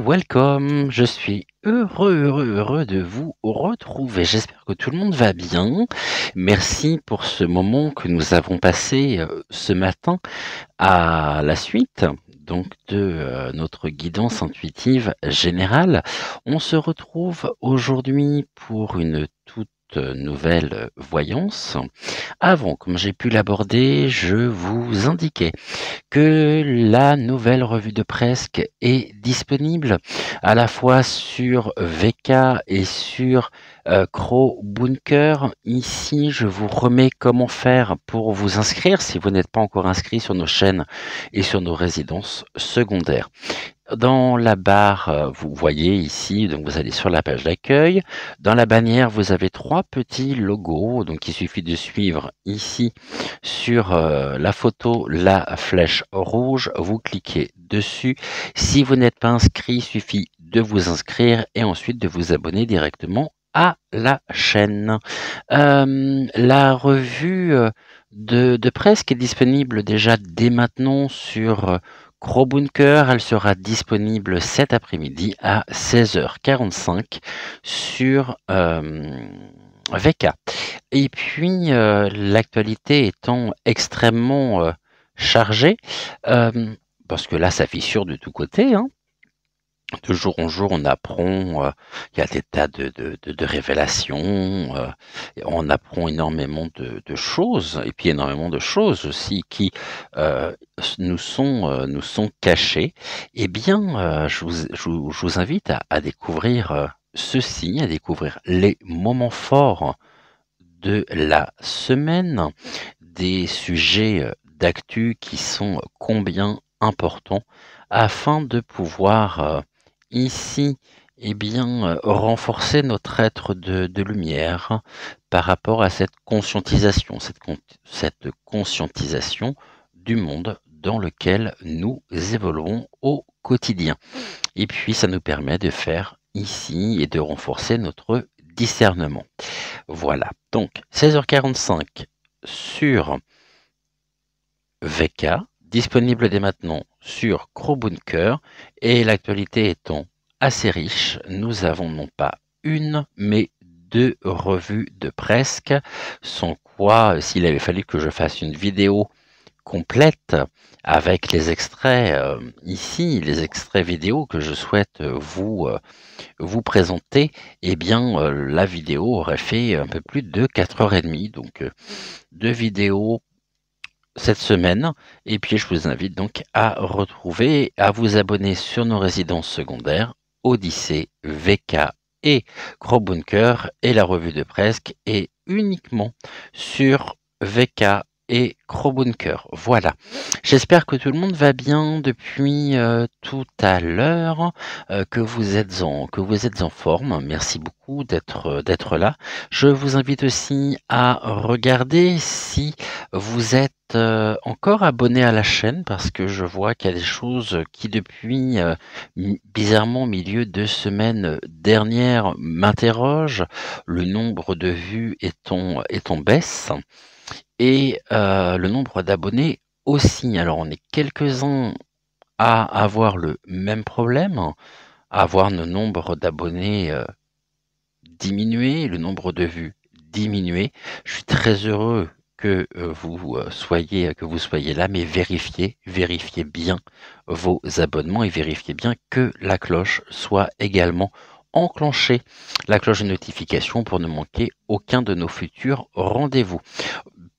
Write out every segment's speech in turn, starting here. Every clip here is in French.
welcome, je suis heureux de vous retrouver. J'espère que tout le monde va bien. Merci pour ce moment que nous avons passé ce matin à la suite donc de notre guidance intuitive générale. On se retrouve aujourd'hui pour une toute nouvelle voyance. Avant, comme j'ai pu l'aborder, je vous indiquais que la nouvelle revue de presse est disponible à la fois sur VK et sur Crow Bunker. Ici, je vous remets comment faire pour vous inscrire si vous n'êtes pas encore inscrit sur nos chaînes et sur nos résidences secondaires. Dans la barre, vous voyez ici, donc vous allez sur la page d'accueil. Dans la bannière, vous avez 3 petits logos. Donc il suffit de suivre ici sur la photo, la flèche rouge. Vous cliquez dessus. Si vous n'êtes pas inscrit, il suffit de vous inscrire et ensuite de vous abonner directement à la chaîne. La revue de presse qui est disponible déjà dès maintenant sur Crow Bunker, elle sera disponible cet après-midi à 16h45 sur VK. Et puis, l'actualité étant extrêmement chargée, parce que là, ça fissure de tous côtés, hein. De jour en jour, on apprend, il y a des tas de révélations, on apprend énormément de choses et puis énormément de choses aussi qui, nous sont cachées. Eh bien, je vous invite à découvrir, ceci, à découvrir les moments forts de la semaine, des sujets, d'actu qui sont combien importants afin de pouvoir, ici, eh bien, renforcer notre être de lumière par rapport à cette conscientisation, cette conscientisation du monde dans lequel nous évoluons au quotidien. Et puis, ça nous permet de faire ici et de renforcer notre discernement. Voilà, donc 16h45 sur VK, disponible dès maintenant sur Crow Bunker, et l'actualité étant assez riche, nous avons non pas une, mais 2 revues de presse, sans quoi, s'il avait fallu que je fasse une vidéo complète avec les extraits, ici, les extraits vidéo que je souhaite vous présenter, eh bien, la vidéo aurait fait un peu plus de 4h30, donc 2 vidéos cette semaine. Et puis, je vous invite donc à retrouver, à vous abonner sur nos résidences secondaires, Odyssée, VK et Crow Bunker, et la revue de presse est uniquement sur VK et Crow Bunker. Voilà. J'espère que tout le monde va bien depuis tout à l'heure, que vous êtes en forme. Merci beaucoup d'être là. Je vous invite aussi à regarder si vous êtes encore abonné à la chaîne, parce que je vois qu'il y a des choses qui depuis bizarrement milieu de semaine dernière m'interrogent. Le nombre de vues est en baisse et le nombre d'abonnés aussi. Alors on est quelques-uns à avoir le même problème, à voir nos nombres d'abonnés diminuer, le nombre de vues diminuer. Je suis très heureux que vous soyez là, mais vérifiez bien vos abonnements et vérifiez bien que la cloche soit également enclenchée, la cloche de notification, pour ne manquer aucun de nos futurs rendez-vous.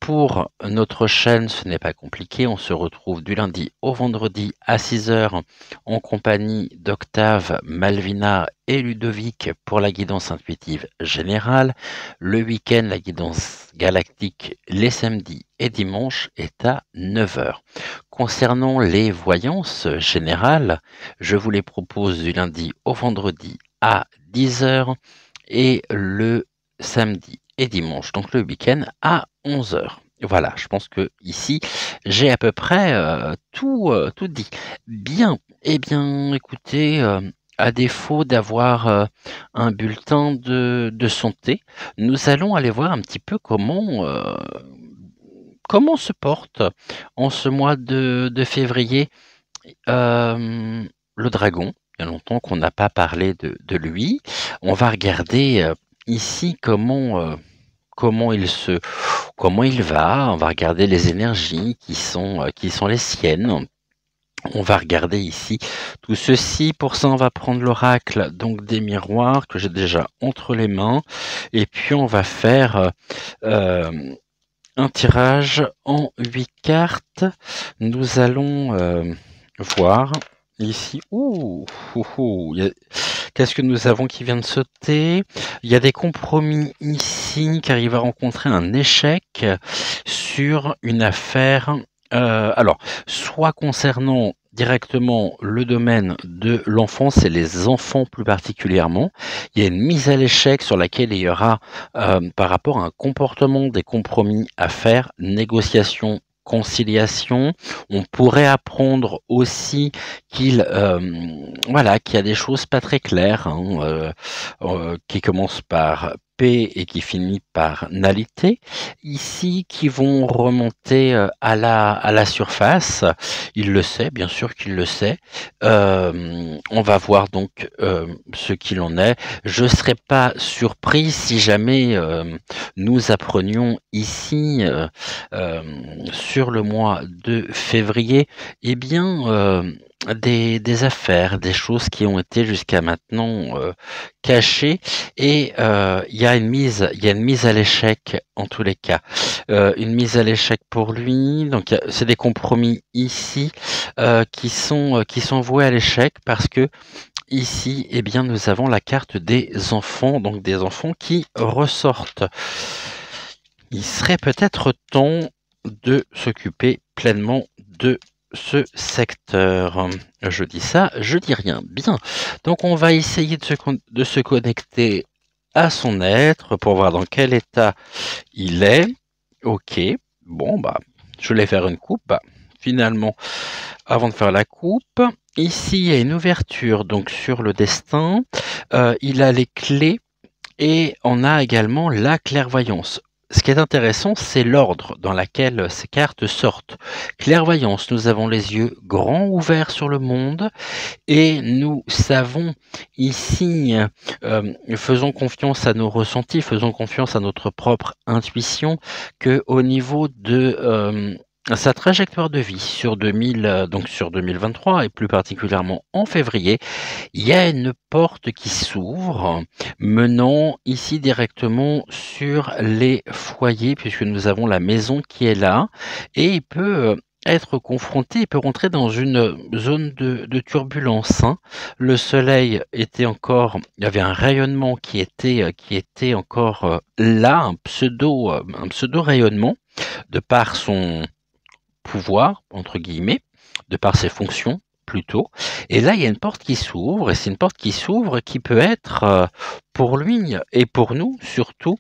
Pour notre chaîne, ce n'est pas compliqué. On se retrouve du lundi au vendredi à 6h en compagnie d'Octave, Malvina et Ludovic pour la guidance intuitive générale. Le week-end, la guidance galactique, les samedis et dimanches, est à 9h. Concernant les voyances générales, je vous les propose du lundi au vendredi à 10h et le samedi et dimanche, donc le week-end, à 11h. Voilà, je pense que ici j'ai à peu près tout dit. Bien, eh bien, écoutez, à défaut d'avoir un bulletin de santé, nous allons aller voir un petit peu comment se porte en ce mois de février le dragon. bien longtemps qu'on n'a pas parlé de lui. On va regarder ici comment comment il va. On va regarder les énergies qui sont les siennes. On va regarder ici tout ceci. Pour ça, on va prendre l'oracle donc des miroirs que j'ai déjà entre les mains. Et puis, on va faire un tirage en 8 cartes. Nous allons voir ici. Qu'est-ce que nous avons qui vient de sauter? Il y a des compromis ici, car il va rencontrer un échec sur une affaire. Alors, soit concernant directement le domaine de l'enfance et les enfants plus particulièrement, il y a une mise à l'échec sur laquelle il y aura par rapport à un comportement, des compromis à faire, négociation, conciliation. On pourrait apprendre aussi qu'il qu'il y a des choses pas très claires qui commencent par P et qui finit par nalité, ici qui vont remonter à la surface. Il le sait, bien sûr qu'il le sait. On va voir donc ce qu'il en est. Je ne serais pas surpris si jamais nous apprenions ici sur le mois de février, eh bien des affaires, des choses qui ont été jusqu'à maintenant cachées, et il y a une mise à l'échec en tous les cas, une mise à l'échec pour lui. Donc c'est des compromis ici qui sont voués à l'échec, parce que ici, eh bien, nous avons la carte des enfants, donc des enfants qui ressortent. Il serait peut-être temps de s'occuper pleinement de ce secteur. Je dis ça, je dis rien. Bien. Donc on va essayer de se connecter à son être pour voir dans quel état il est. Ok. Bon, je vais faire une coupe. Finalement, avant de faire la coupe, ici il y a une ouverture donc sur le destin. Il a les clés et on a également la clairvoyance. Ce qui est intéressant, c'est l'ordre dans lequel ces cartes sortent. Clairvoyance, nous avons les yeux grands ouverts sur le monde, et nous savons ici, faisons confiance à nos ressentis, faisons confiance à notre propre intuition, que au niveau de sa trajectoire de vie sur 2023 et plus particulièrement en février, il y a une porte qui s'ouvre menant ici directement sur les foyers, puisque nous avons la maison qui est là, et il peut être confronté, il peut rentrer dans une zone de turbulence. Le soleil était encore, il y avait un rayonnement qui était encore là, un pseudo rayonnement, de par son pouvoir, entre guillemets, de par ses fonctions plutôt. Et là, il y a une porte qui s'ouvre, et c'est une porte qui s'ouvre qui peut être, pour lui et pour nous surtout,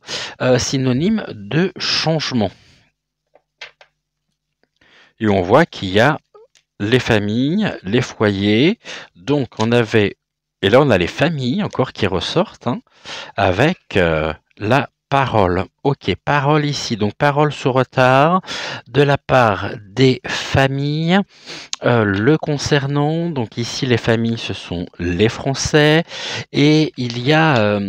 synonyme de changement. Et on voit qu'il y a les familles, les foyers. Donc on avait, et là on a les familles encore qui ressortent, avec la parole. Ok, parole ici. Donc parole sous retard de la part des familles le concernant. Donc ici les familles, ce sont les Français, et il y a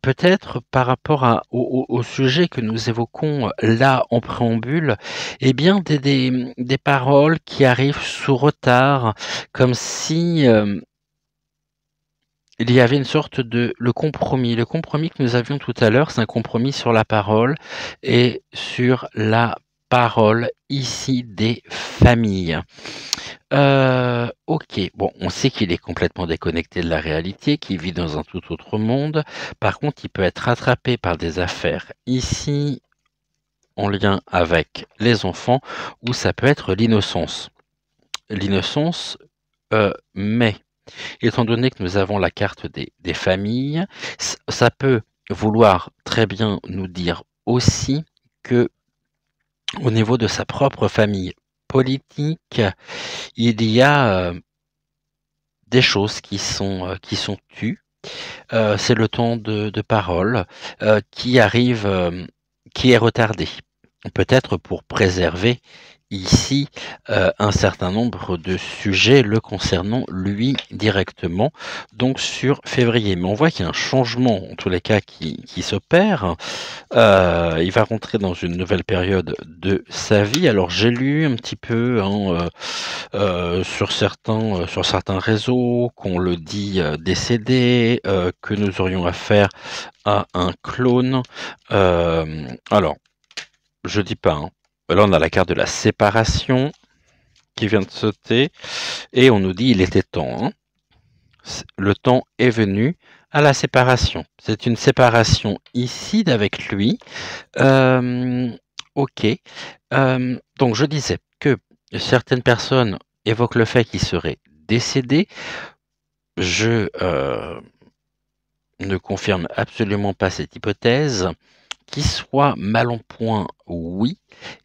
peut-être par rapport au sujet que nous évoquons là en préambule, eh bien des paroles qui arrivent sous retard, comme si il y avait une sorte de le compromis. Le compromis que nous avions tout à l'heure, c'est un compromis sur la parole et sur la parole ici des familles. Ok, bon, on sait qu'il est complètement déconnecté de la réalité, qu'il vit dans un tout autre monde. Par contre, il peut être rattrapé par des affaires ici, en lien avec les enfants, ou ça peut être l'innocence. L'innocence, mais étant donné que nous avons la carte des familles, ça peut vouloir très bien nous dire aussi que au niveau de sa propre famille politique, il y a des choses qui sont tues. C'est le temps de parole qui arrive, qui est retardé. Peut-être pour préserver ici un certain nombre de sujets le concernant lui directement, donc sur février. Mais on voit qu'il y a un changement, en tous les cas, qui s'opère. Il va rentrer dans une nouvelle période de sa vie. Alors j'ai lu un petit peu sur certains réseaux qu'on le dit décédé, que nous aurions affaire à un clone. Alors, je dis pas, hein. Là, on a la carte de la séparation qui vient de sauter et on nous dit il était temps. Hein. Le temps est venu à la séparation. C'est une séparation ici d'avec lui. Ok. Donc je disais que certaines personnes évoquent le fait qu'il serait décédé. Je ne confirme absolument pas cette hypothèse. Qu'il soit mal en point, oui.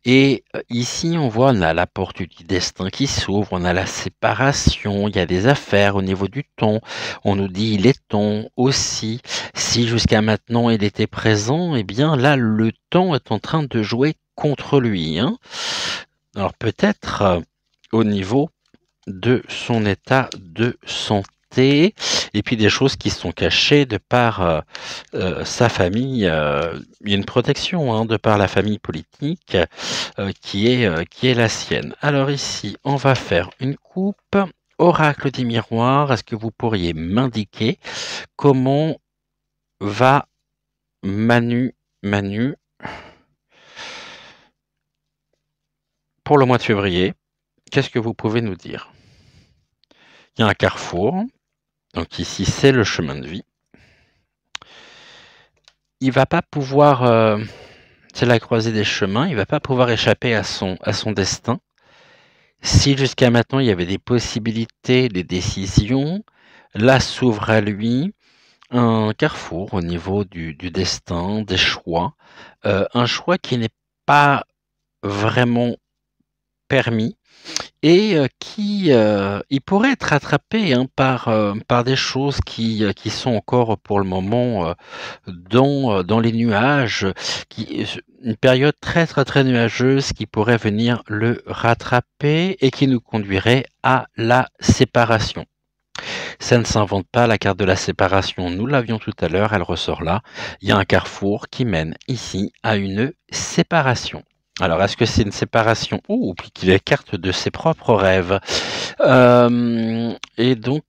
Et ici, on voit, on a la porte du destin qui s'ouvre, on a la séparation, il y a des affaires au niveau du temps. On nous dit il est temps aussi. Si jusqu'à maintenant il était présent, eh bien là, le temps est en train de jouer contre lui. Hein. Alors peut-être au niveau de son état de santé et puis des choses qui sont cachées de par sa famille. Il y a une protection hein, de par la famille politique qui est la sienne. Alors ici, on va faire une coupe. Oracle des miroirs, est-ce que vous pourriez m'indiquer comment va Manu pour le mois de février? Qu'est-ce que vous pouvez nous dire? Il y a un carrefour. Donc ici, c'est le chemin de vie. Il va pas pouvoir, c'est la croisée des chemins, il va pas pouvoir échapper à son destin. Si jusqu'à maintenant, il y avait des possibilités, des décisions, là s'ouvre à lui un carrefour au niveau du destin, des choix. Un choix qui n'est pas vraiment permis. Et qui il pourrait être rattrapé hein, par des choses qui sont encore pour le moment dans les nuages, une période très très très nuageuse qui pourrait venir le rattraper et qui nous conduirait à la séparation. Ça ne s'invente pas, la carte de la séparation, nous l'avions tout à l'heure, elle ressort là. Il y a un carrefour qui mène ici à une séparation. Alors, est-ce que c'est une séparation? Oh, puis qu'il écarte de ses propres rêves. Et donc,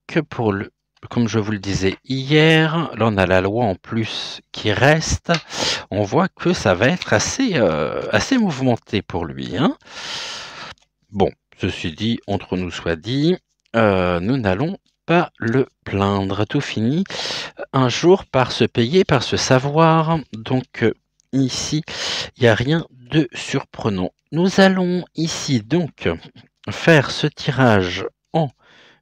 comme je vous le disais hier, là on a la loi en plus qui reste. On voit que ça va être assez mouvementé pour lui. Hein. Bon, ceci dit, entre nous soit dit, nous n'allons pas le plaindre. Tout finit un jour par se payer, par se savoir. Donc, ici, il n'y a rien de surprenant. Nous allons ici donc faire ce tirage en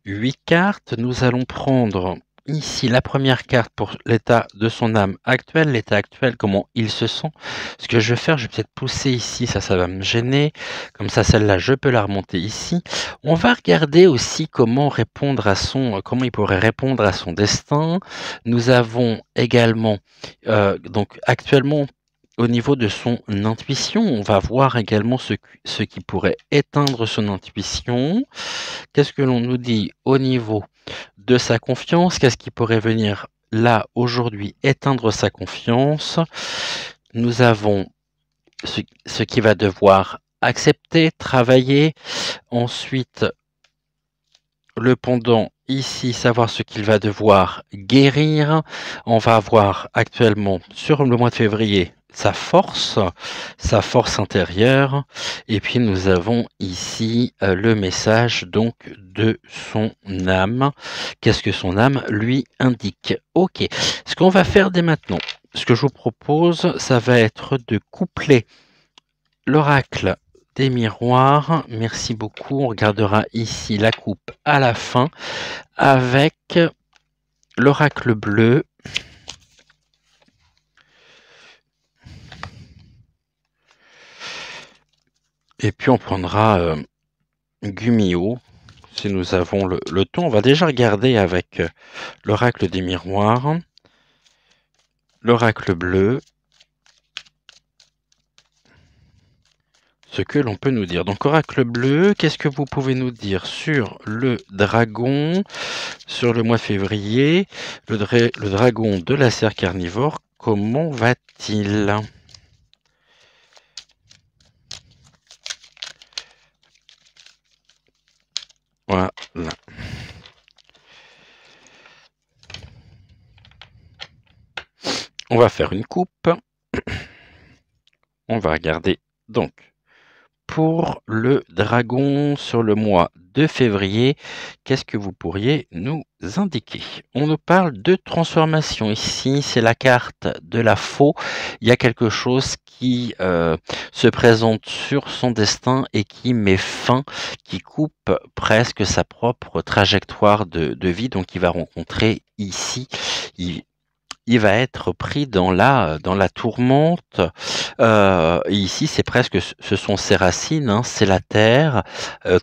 8 cartes. Nous allons prendre ici la première carte pour l'état de son âme actuel, l'état actuel, comment il se sent. Ce que je vais faire, je vais peut-être pousser ici, ça va me gêner. Comme ça, celle-là, je peux la remonter ici. On va regarder aussi comment il pourrait répondre à son destin. Nous avons également, donc actuellement, au niveau de son intuition, on va voir également ce qui pourrait éteindre son intuition. Qu'est-ce que l'on nous dit au niveau de sa confiance? Qu'est-ce qui pourrait venir là, aujourd'hui, éteindre sa confiance? Nous avons ce qui va devoir accepter, travailler. Ensuite, le pendant ici, savoir ce qu'il va devoir guérir. On va avoir actuellement sur le mois de février sa force intérieure. Et puis nous avons ici le message donc de son âme. Qu'est-ce que son âme lui indique? Ok, ce qu'on va faire dès maintenant, ce que je vous propose, ça va être de coupler l'oracle des miroirs. Merci beaucoup. On regardera ici la coupe à la fin avec l'oracle bleu. Et puis on prendra Gumio, si nous avons le temps. On va déjà regarder avec l'oracle des miroirs, l'oracle bleu, ce que l'on peut nous dire. Donc oracle bleu, qu'est-ce que vous pouvez nous dire sur le dragon, sur le mois de février, le dragon de la serre carnivore, comment va-t-il? Voilà. On va faire une coupe. On va regarder donc pour le dragon sur le mois de février, qu'est-ce que vous pourriez nous indiquer? On nous parle de transformation. Ici, c'est la carte de la faux. Il y a quelque chose qui se présente sur son destin et qui met fin, qui coupe presque sa propre trajectoire de vie. Donc, il va rencontrer ici, il va être pris dans la tourmente. Ici, c'est presque, ce sont ses racines, hein, c'est la terre,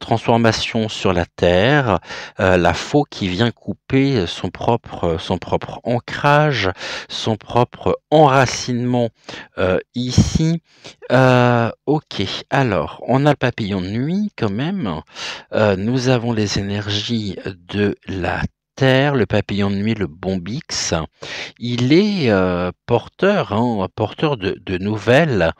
transformation sur la terre, la faux qui vient couper son propre ancrage, son propre enracinement ici. Ok, alors, on a le papillon de nuit quand même. Nous avons les énergies de la terre, le papillon de nuit, le bombix. Il est porteur de nouvelles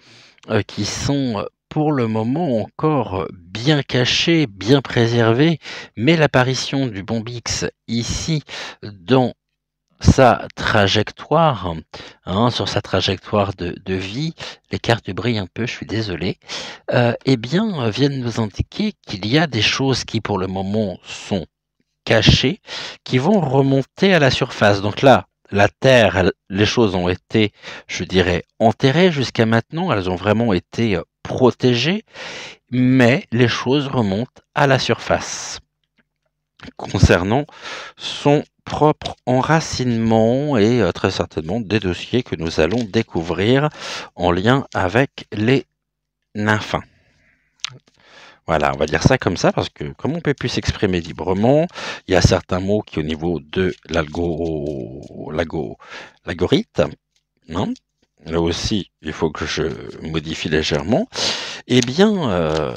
qui sont pour le moment encore bien cachées, bien préservées, mais l'apparition du bombix ici dans sa trajectoire, sur sa trajectoire de vie, les cartes brillent un peu, je suis désolé, eh bien, viennent nous indiquer qu'il y a des choses qui pour le moment sont cachées, qui vont remonter à la surface. Donc là, la terre, les choses ont été, je dirais, enterrées jusqu'à maintenant, elles ont vraiment été protégées, mais les choses remontent à la surface concernant son propre enracinement et très certainement des dossiers que nous allons découvrir en lien avec les nymphins. Voilà, on va dire ça comme ça, parce que comme on peut plus s'exprimer librement, il y a certains mots qui au niveau de l'algorithme, hein, là aussi il faut que je modifie légèrement, eh bien,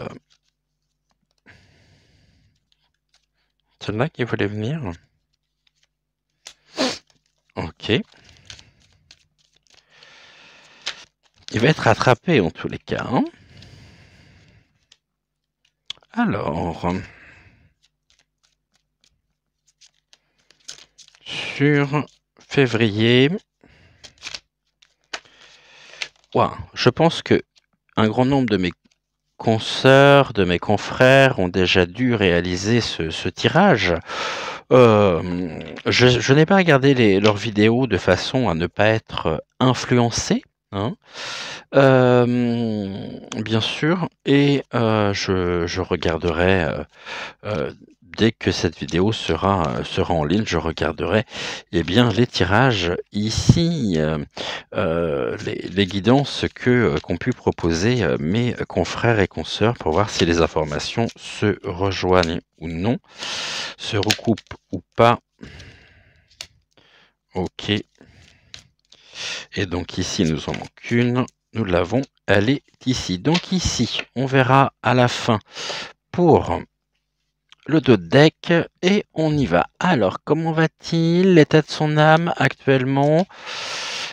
celle-là qui voulait venir. Ok. Il va être rattrapé en tous les cas, hein. Alors, sur février, je pense que un grand nombre de mes consoeurs, de mes confrères ont déjà dû réaliser ce tirage. Je n'ai pas regardé leurs vidéos de façon à ne pas être influencé, hein. Bien sûr, et je regarderai dès que cette vidéo sera en ligne, je regarderai bien les tirages ici, les guidances qu'ont pu proposer mes confrères et consoeurs pour voir si les informations se rejoignent ou non, se recoupent ou pas. Ok. Et donc ici, nous en manque une. Nous l'avons, elle est ici. Donc ici, on verra à la fin pour le dos de deck et on y va. Alors, comment va-t-il? L'état de son âme actuellement?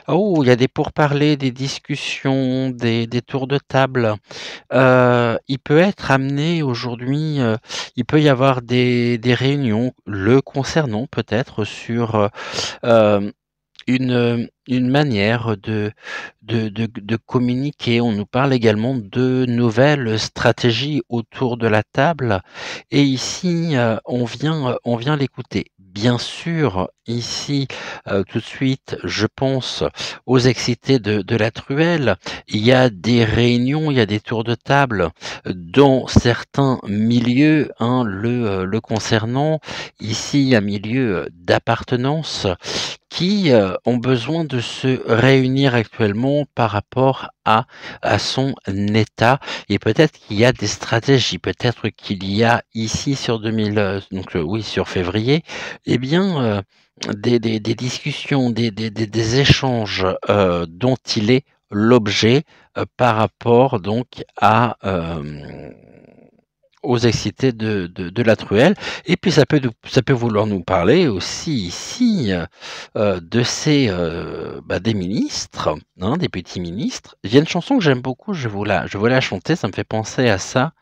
Oh, il y a des pourparlers, des discussions, des tours de table. Il peut être amené aujourd'hui, il peut y avoir des réunions le concernant peut-être sur une manière de communiquer. On nous parle également de nouvelles stratégies autour de la table et ici, on vient l'écouter. Bien sûr, ici, tout de suite, je pense aux excités de la truelle. Il y a des réunions, il y a des tours de table dans certains milieux, le concernant. Ici, un milieu d'appartenance qui ont besoin de se réunir actuellement par rapport à son état et peut-être qu'il y a des stratégies, peut-être qu'il y a ici sur sur février, des discussions, des échanges dont il est l'objet par rapport donc à aux excités de la truelle. Et puis ça peut vouloir nous parler aussi ici de ces des ministres, hein, des petits ministres. Il y a une chanson que j'aime beaucoup, je vais la chanter, ça me fait penser à ça.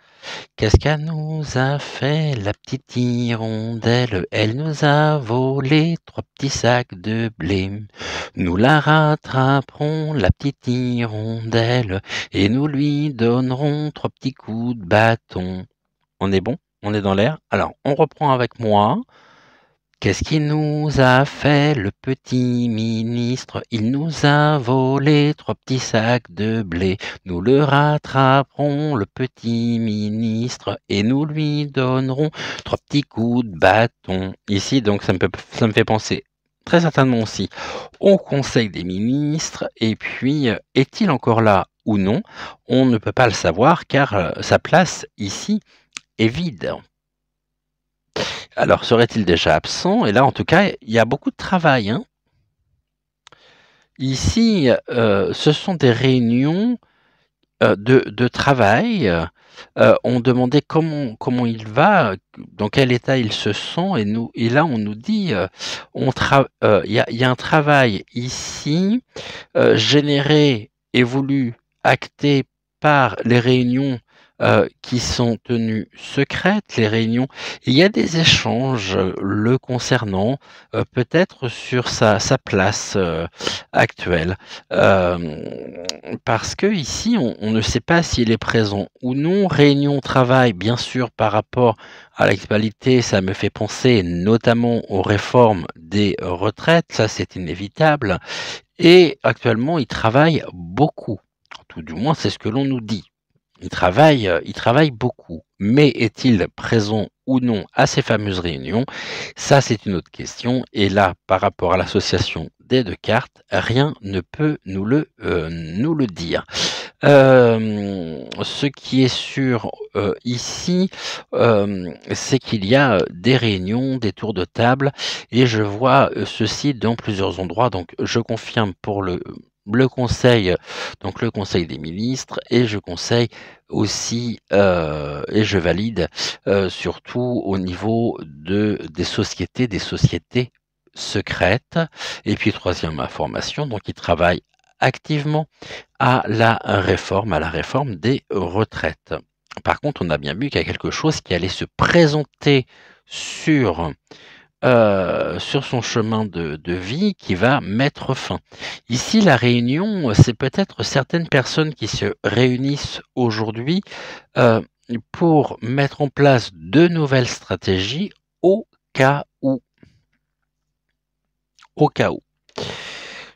Qu'est-ce qu'elle nous a fait, la petite hirondelle? Elle nous a volé 3 petits sacs de blé. Nous la rattraperons, la petite hirondelle, et nous lui donnerons 3 petits coups de bâton. On est bon? On est dans l'air? Alors, on reprend avec moi. Qu'est-ce qu'il nous a fait, le petit ministre? Il nous a volé 3 petits sacs de blé. Nous le rattraperons, le petit ministre, et nous lui donnerons 3 petits coups de bâton. Ici, donc, ça me fait penser très certainement aussi au Conseil des ministres. Et puis, est-il encore là ou non? On ne peut pas le savoir car sa place ici est vide. Alors, serait-il déjà absent? Et là, en tout cas, il y a beaucoup de travail, hein. Ici, ce sont des réunions de travail. On demandait comment il va, dans quel état il se sent, et là, on nous dit, il y a un travail ici généré et voulu, acté par les réunions qui sont tenues secrètes, les réunions. Il y a des échanges le concernant, peut-être sur sa place actuelle. Parce que ici, on ne sait pas s'il est présent ou non. Réunion travail, bien sûr, par rapport à l'actualité, ça me fait penser notamment aux réformes des retraites, ça c'est inévitable. Et actuellement, il travaille beaucoup. Tout du moins, c'est ce que l'on nous dit. Il travaille beaucoup. Mais est-il présent ou non à ces fameuses réunions? Ça, c'est une autre question. Et là, par rapport à l'association des deux cartes, rien ne peut nous le dire. Ce qui est sûr ici, c'est qu'il y a des réunions, des tours de table, et je vois ceci dans plusieurs endroits. Donc, je confirme pour le conseil, donc le conseil des ministres, et je conseille aussi et je valide surtout au niveau des sociétés secrètes. Et puis troisième information, donc ils travaillent activement à la réforme des retraites. Par contre, on a bien vu qu'il y a quelque chose qui allait se présenter sur son chemin de vie qui va mettre fin. Ici, la réunion, c'est peut-être certaines personnes qui se réunissent aujourd'hui pour mettre en place de nouvelles stratégies au cas où. Au cas où.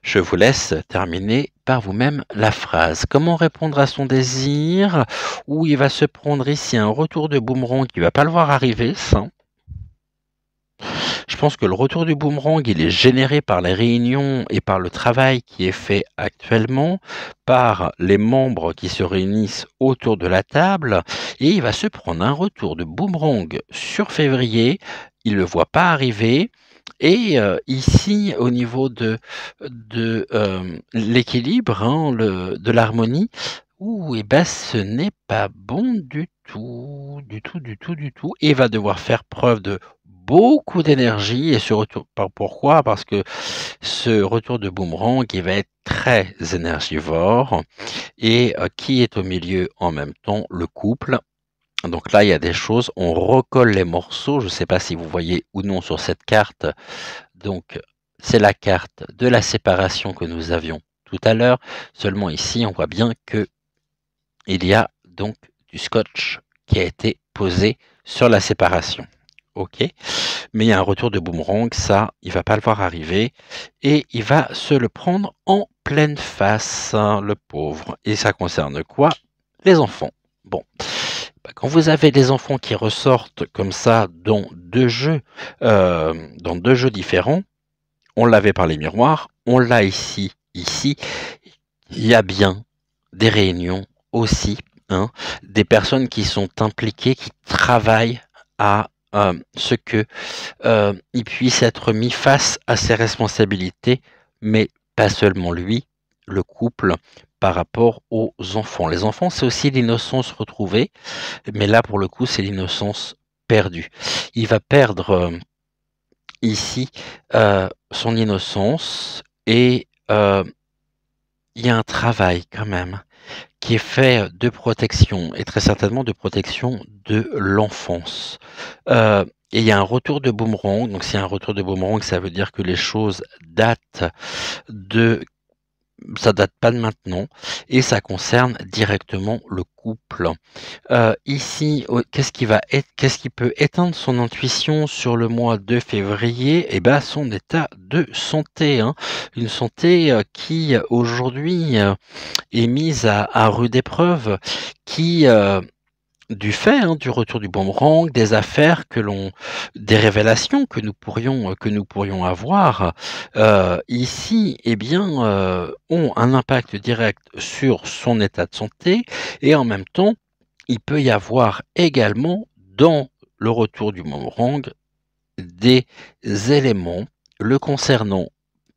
Je vous laisse terminer par vous-même la phrase. Comment répondre à son désir? Où il va se prendre ici un retour de boomerang qui ne va pas le voir arriver, ça. Je pense que le retour du boomerang, il est généré par les réunions et par le travail qui est fait actuellement, par les membres qui se réunissent autour de la table, et il va se prendre un retour de boomerang sur février. Il ne le voit pas arriver. Et ici, au niveau de l'équilibre, hein, de l'harmonie, et ben ce n'est pas bon du tout, du tout, du tout, du tout. Et va devoir faire preuve de beaucoup d'énergie. Et ce retour, pourquoi? Parce que ce retour de boomerang, il va être très énergivore. Et qui est au milieu en même temps? Le couple. Donc là, il y a des choses, on recolle les morceaux. Je ne sais pas si vous voyez ou non sur cette carte. Donc, c'est la carte de la séparation que nous avions tout à l'heure. Seulement ici, on voit bien que il y a donc du scotch qui a été posé sur la séparation. Ok, mais il y a un retour de boomerang, ça, il va pas le voir arriver et il va se le prendre en pleine face, hein, le pauvre. Et ça concerne quoi? Les enfants. Bon. Quand vous avez des enfants qui ressortent comme ça dans deux jeux différents, on l'avait par les miroirs, on l'a ici. Ici, il y a bien des réunions aussi, hein, des personnes qui sont impliquées, qui travaillent à ce que il puisse être mis face à ses responsabilités, mais pas seulement lui, le couple, par rapport aux enfants. Les enfants, c'est aussi l'innocence retrouvée, mais là, pour le coup, c'est l'innocence perdue. Il va perdre ici son innocence et il y a un travail quand même qui est fait de protection et très certainement de protection de l'enfance. Et il y a un retour de boomerang. Donc, s'il y a un retour de boomerang, ça veut dire que les choses datent de ça date pas de maintenant et ça concerne directement le couple. Ici, qu'est-ce qui peut éteindre son intuition sur le mois de février? Eh ben, son état de santé, hein. Une santé qui aujourd'hui est mise à rude épreuve, qui du fait, hein, du retour du boomerang, des affaires des révélations que nous pourrions avoir, ici, eh bien, ont un impact direct sur son état de santé et en même temps, il peut y avoir également dans le retour du boomerang des éléments le concernant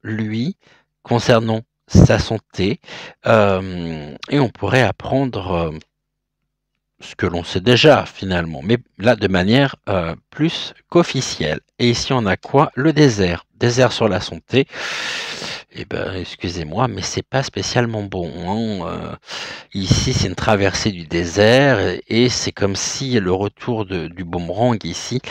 lui, concernant sa santé, et on pourrait apprendre, ce que l'on sait déjà finalement, mais là de manière plus qu'officielle. Et ici on a quoi? Le désert. Désert sur la santé. Eh ben, excusez-moi, mais c'est pas spécialement bon, hein. Ici, c'est une traversée du désert et c'est comme si le retour du boomerang ici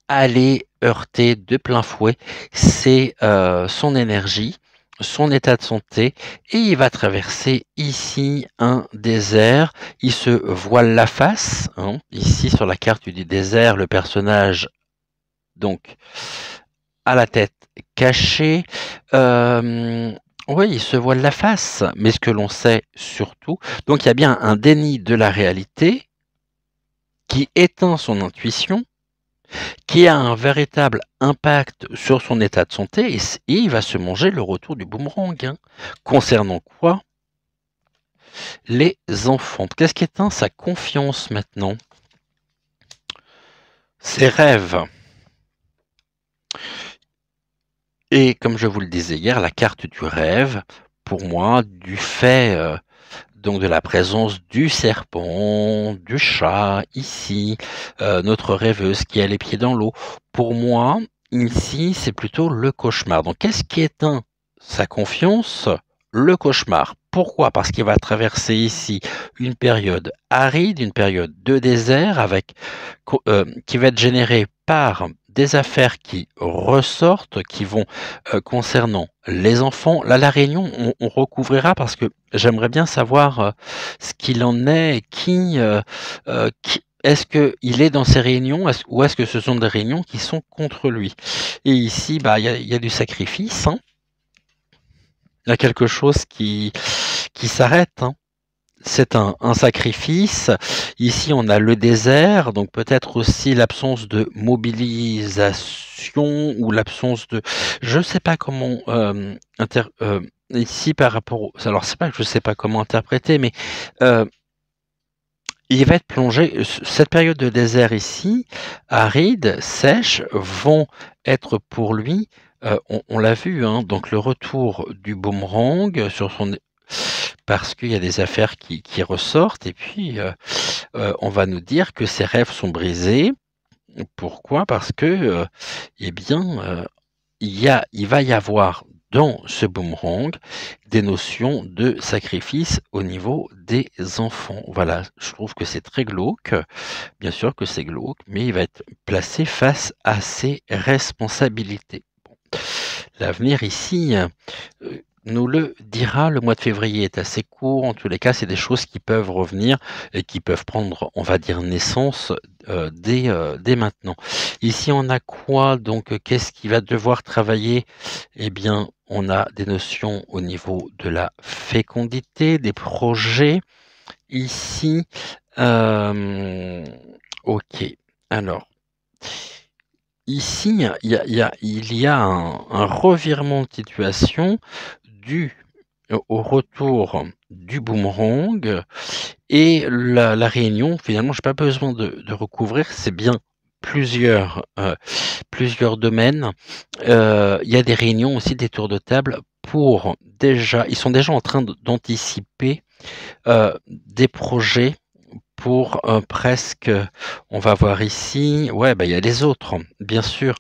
allait heurter de plein fouet son énergie, son état de santé et il va traverser ici un désert. Il se voile la face, hein. Ici sur la carte du désert, le personnage donc à la tête cachée. Oui, il se voile la face, mais ce que l'on sait surtout, donc il y a bien un déni de la réalité qui éteint son intuition, qui a un véritable impact sur son état de santé, et il va se manger le retour du boomerang. Hein. Concernant quoi? Les enfants. Qu'est-ce qui éteint sa confiance maintenant? Ses rêves. Et comme je vous le disais hier, la carte du rêve, pour moi, du fait donc de la présence du serpent, du chat, ici, notre rêveuse qui a les pieds dans l'eau. Pour moi, ici, c'est plutôt le cauchemar. Donc, qu'est-ce qui éteint sa confiance? Le cauchemar. Pourquoi? Parce qu'il va traverser ici une période aride, une période de désert qui va être générée par des affaires qui ressortent, qui vont concernant les enfants. Là, la réunion, on recouvrira parce que j'aimerais bien savoir ce qu'il en est, est-ce qu'il est dans ces réunions ou est-ce que ce sont des réunions qui sont contre lui? Et ici, bah, il y a du sacrifice, hein. Il y a quelque chose qui s'arrête, hein. C'est un sacrifice. Ici, on a le désert, donc peut-être aussi l'absence de mobilisation ou l'absence de... Je ne sais pas comment... ici, par rapport au... Alors, c'est pas que je ne sais pas comment interpréter, mais il va être plongé... Cette période de désert ici, aride, sèche, vont être pour lui... on l'a vu, hein, donc le retour du boomerang sur son... Parce qu'il y a des affaires qui ressortent et puis on va nous dire que ses rêves sont brisés. Pourquoi? Parce que eh bien il va y avoir dans ce boomerang des notions de sacrifice au niveau des enfants. Voilà, je trouve que c'est très glauque. Bien sûr que c'est glauque, mais il va être placé face à ses responsabilités. Bon. L'avenir ici nous le dira. Le mois de février est assez court. En tous les cas, c'est des choses qui peuvent revenir et qui peuvent prendre, on va dire, naissance dès maintenant. Ici, on a quoi? Donc, qu'est-ce qui va devoir travailler? Eh bien, on a des notions au niveau de la fécondité, des projets. Ici, ok. Alors, ici, il y a un revirement de situation dû au retour du boomerang et la réunion, finalement, j'ai pas besoin de recouvrir, c'est bien plusieurs domaines. Il y a des réunions aussi, des tours de table pour déjà ils sont déjà en train d'anticiper, des projets pour, presque, on va voir ici, ouais, bah, il y a les autres, bien sûr.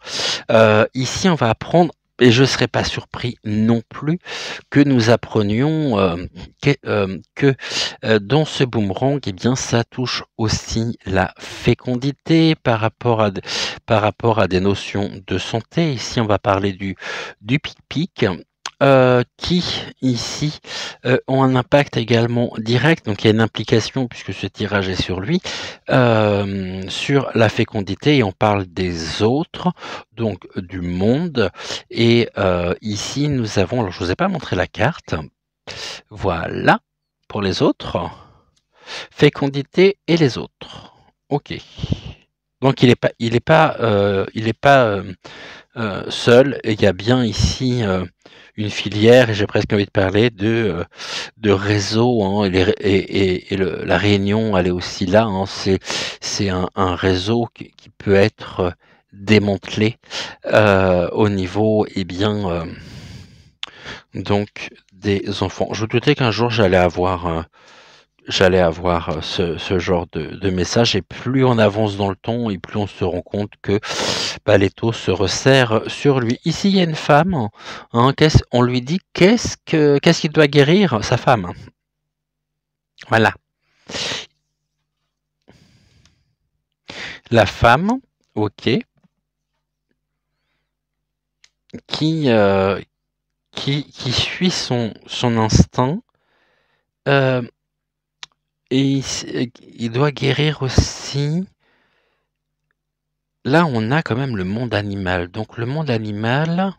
Ici, on va apprendre et je ne serais pas surpris non plus que nous apprenions, dans ce boomerang, eh bien, ça touche aussi la fécondité par rapport à des notions de santé. Ici, on va parler du pic-pic, qui ici, ont un impact également direct, donc il y a une implication puisque ce tirage est sur lui, sur la fécondité et on parle des autres, donc du monde et ici nous avons, alors je vous ai pas montré la carte, voilà, pour les autres, fécondité et les autres. OK. Donc il est pas, seul et il y a bien ici, une filière et j'ai presque envie de parler de réseau, hein, la réunion, elle est aussi là, hein, c'est un réseau qui peut être démantelé, au niveau, eh bien, donc des enfants. Je me doutais qu'un jour j'allais avoir ce genre de message et plus on avance dans le temps et plus on se rend compte que bah, l'étau se resserre sur lui. Ici, il y a une femme, hein, on lui dit qu'est-ce qu'il doit guérir sa femme. Voilà. La femme, ok, qui, qui suit son instinct euh, et il doit guérir aussi. Là, on a quand même le monde animal. Donc le monde animal,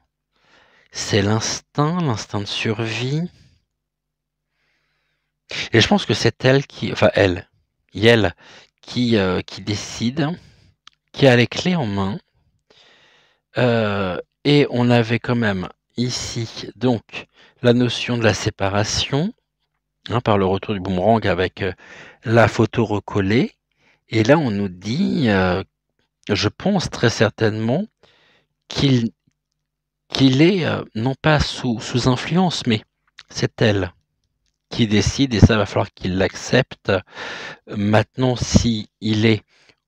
c'est l'instinct de survie. Et je pense que c'est elle qui décide, qui a les clés en main. Et on avait quand même ici, donc, la notion de la séparation, hein, par le retour du boomerang avec la photo recollée. Et là, on nous dit, je pense très certainement qu'il est non pas sous influence, mais c'est elle qui décide et ça va falloir qu'il l'accepte. Maintenant, si il est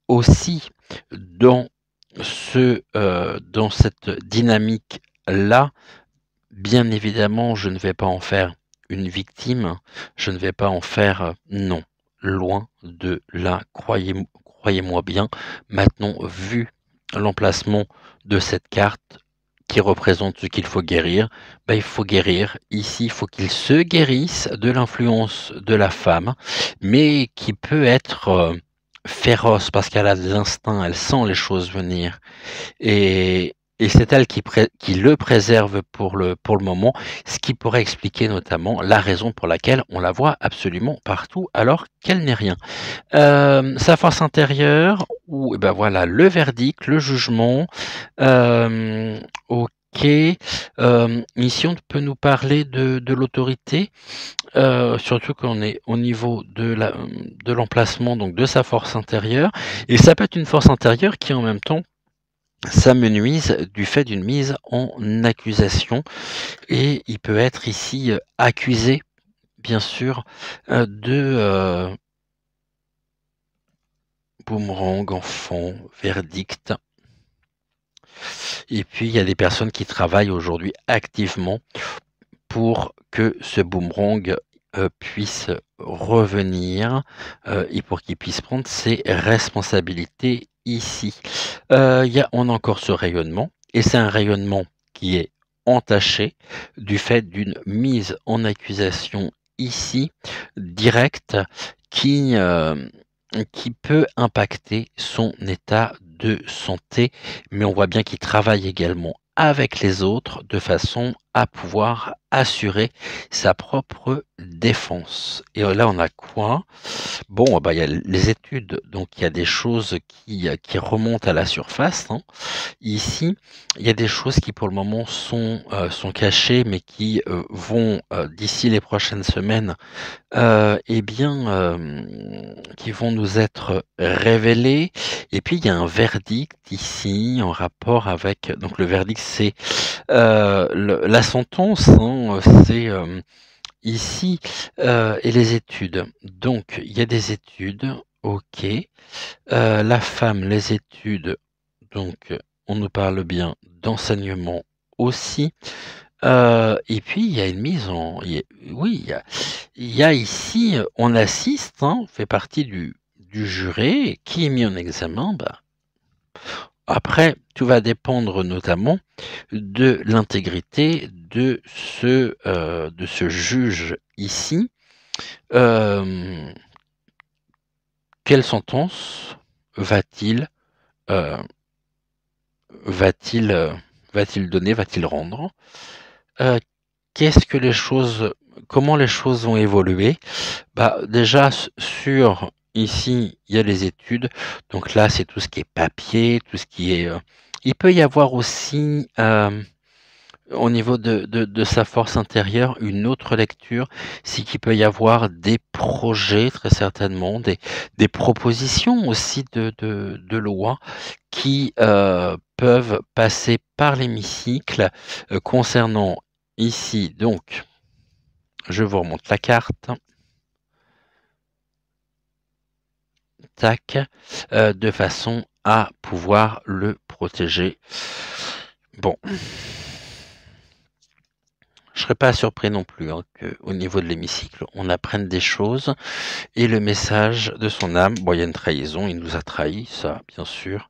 aussi dans dans cette dynamique-là, bien évidemment, je ne vais pas en faire une victime, je ne vais pas en faire, non, loin de là, croyez-moi bien. Maintenant, vu l'emplacement de cette carte qui représente ce qu'il faut guérir, il faut guérir. Ici, il faut qu'il se guérisse de l'influence de la femme, mais qui peut être féroce parce qu'elle a de l'instinct, elle sent les choses venir. Et c'est elle qui le préserve pour le moment, ce qui pourrait expliquer notamment la raison pour laquelle on la voit absolument partout alors qu'elle n'est rien. Sa force intérieure, ou ben voilà, le verdict, le jugement. Ok. Ici, on peut nous parler de l'autorité, surtout qu'on est au niveau de l'emplacement, donc de sa force intérieure. Et ça peut être une force intérieure qui, en même temps, s'amenuise du fait d'une mise en accusation. Et il peut être ici accusé, bien sûr, de boomerang, enfant, verdict. Et puis, il y a des personnes qui travaillent aujourd'hui activement pour que ce boomerang puisse revenir et pour qu'il puisse prendre ses responsabilités ici. On a encore ce rayonnement, et c'est un rayonnement qui est entaché du fait d'une mise en accusation ici, directe, qui peut impacter son état de santé, mais on voit bien qu'il travaille également avec les autres de façon à pouvoir assurer sa propre défense. Et là, on a quoi? Bon, bah, il y a les études, donc il y a des choses qui remontent à la surface, hein. Ici, il y a des choses qui pour le moment sont cachées, mais qui vont, d'ici les prochaines semaines, eh bien, qui vont nous être révélées. Et puis, il y a un verdict ici en rapport avec. Donc, le verdict, c'est la sentence, hein, c'est ici et les études. Donc, il y a des études, ok. La femme, les études, donc on nous parle bien d'enseignement aussi. Et puis il y a une mise en, oui, il y a ici, on assiste, hein, on fait partie du jury qui est mis en examen. Bah, après, tout va dépendre notamment de l'intégrité de ce juge ici. Quelle sentence va-t-il euh, va-t-il va-t-il donner, va-t-il rendre? Qu'est-ce que les choses, comment les choses vont évoluer? Bah déjà sur ici il y a les études, donc là c'est tout ce qui est papier, tout ce qui est. Il peut y avoir aussi au niveau de sa force intérieure, une autre lecture, c'est qu'il peut y avoir des projets, très certainement, des propositions aussi de loi qui peuvent passer par l'hémicycle concernant ici, donc, je vous remonte la carte, tac, de façon à pouvoir le protéger. Bon. Je serais pas surpris non plus hein, qu'au niveau de l'hémicycle, on apprenne des choses. Et le message de son âme, bon, il y a une trahison, il nous a trahi, ça, bien sûr.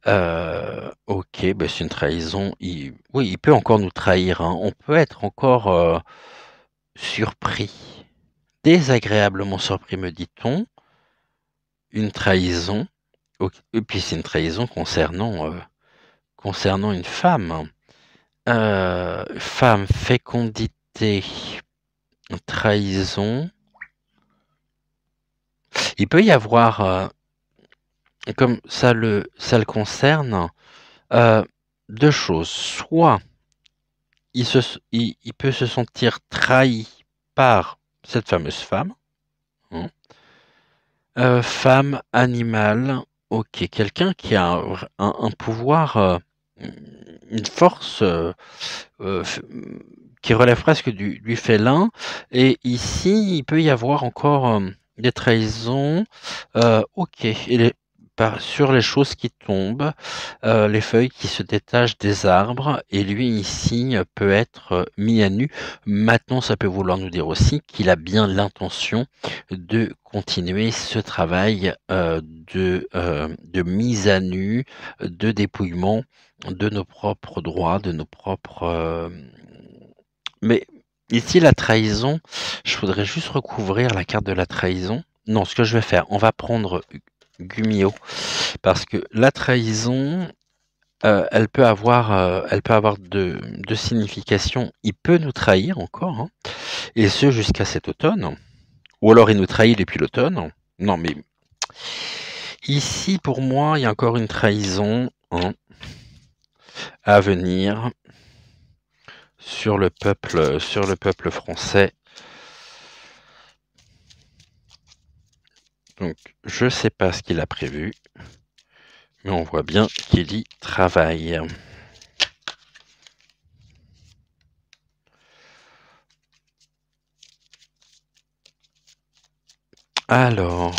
Ok, ben c'est une trahison. Oui, il peut encore nous trahir. Hein. On peut être encore surpris, désagréablement surpris, me dit-on. Une trahison. Et puis c'est une trahison concernant une femme. Femme, fécondité, trahison. Il peut y avoir, comme ça le concerne, deux choses. Soit il peut se sentir trahi par cette fameuse femme. Hein. Femme, animal, ok. Quelqu'un qui a un pouvoir, une force qui relève presque du félin. Et ici, il peut y avoir encore des trahisons. Ok. Et sur les choses qui tombent, les feuilles qui se détachent des arbres, et lui ici peut être mis à nu. Maintenant, ça peut vouloir nous dire aussi qu'il a bien l'intention de continuer ce travail de mise à nu, de dépouillement de nos propres droits, de nos propres. Mais ici, la trahison, je voudrais juste recouvrir la carte de la trahison. Non, ce que je vais faire, on va prendre Gumio, parce que la trahison, elle peut avoir deux significations. Il peut nous trahir encore, hein, et ce jusqu'à cet automne. Ou alors il nous trahit depuis l'automne. Non, mais ici, pour moi, il y a encore une trahison hein, à venir sur le peuple français. Donc, je ne sais pas ce qu'il a prévu, mais on voit bien qu'il y travaille. Alors,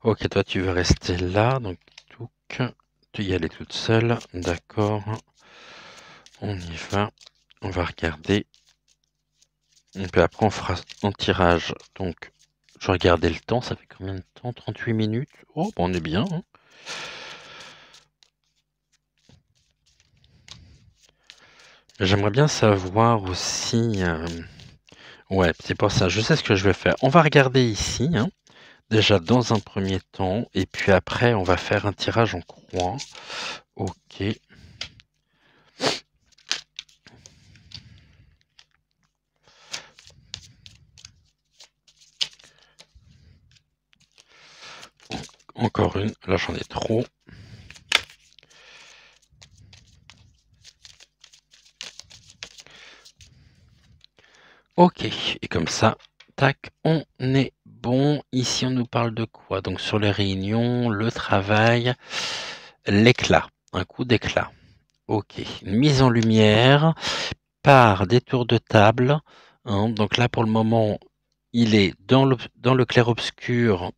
ok, toi tu veux rester là, donc tu y aller toute seule, d'accord. On y va, on va regarder. Et puis après on fera un tirage. Donc, je regardais le temps, ça fait combien de temps? 38 minutes. Oh, bon, on est bien. Hein. J'aimerais bien savoir aussi... Ouais, c'est pour ça, je sais ce que je vais faire. On va regarder ici, hein, déjà dans un premier temps, et puis après on va faire un tirage en croix. Ok. Encore une, là j'en ai trop. Ok, et comme ça, tac, on est bon. Ici, on nous parle de quoi? Donc sur les réunions, le travail, l'éclat, un coup d'éclat. Ok, une mise en lumière par des tours de table. Hein. Donc là, pour le moment, il est dans le clair-obscur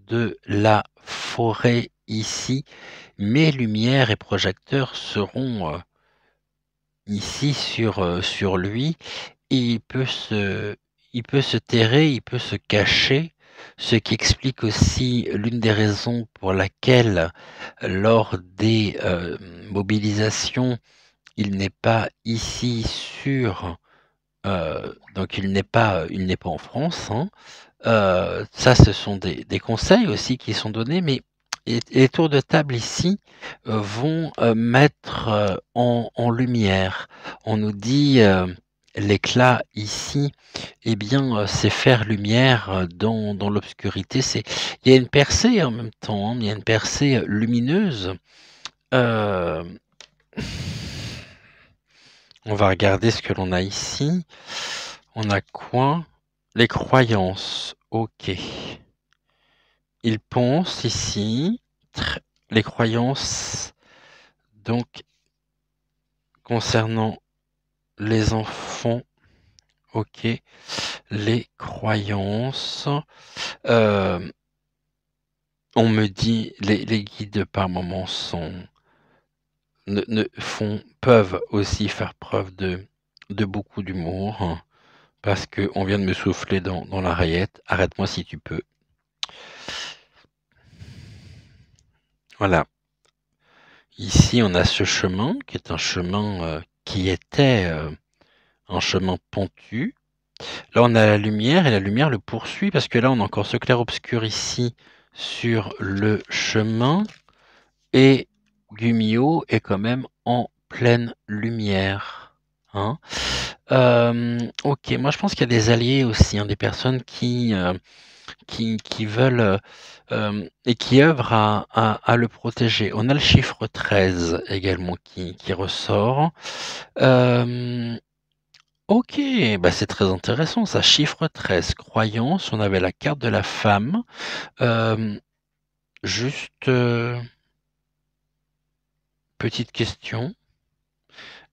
de la forêt ici. Mes lumières et projecteurs seront ici sur lui. Et il peut se terrer, il peut se cacher, ce qui explique aussi l'une des raisons pour laquelle, lors des mobilisations, il n'est pas ici donc il n'est pas en France. Hein. Ça, ce sont des conseils aussi qui sont donnés, mais les tours de table ici vont mettre en lumière. On nous dit l'éclat ici, eh bien, c'est faire lumière dans l'obscurité. Il y a une percée en même temps, hein, il y a une percée lumineuse. Euh, on va regarder ce que l'on a ici. On a quoi? Les croyances. Ok. Il pense ici les croyances donc concernant les enfants. Ok. Les croyances. On me dit les guides par moments peuvent aussi faire preuve de beaucoup d'humour. Hein, parce qu'on vient de me souffler dans la rayette. Arrête-moi si tu peux. Voilà. Ici, on a ce chemin qui est un chemin qui était un chemin pentu. Là, on a la lumière et la lumière le poursuit parce que là, on a encore ce clair-obscur ici sur le chemin et Gumio est quand même en pleine lumière. Hein. Ok, moi je pense qu'il y a des alliés aussi, hein, des personnes qui veulent et qui œuvrent à le protéger. On a le chiffre 13 également qui ressort. Ok, bah c'est très intéressant ça. Chiffre 13, croyance. On avait la carte de la femme. Juste petite question.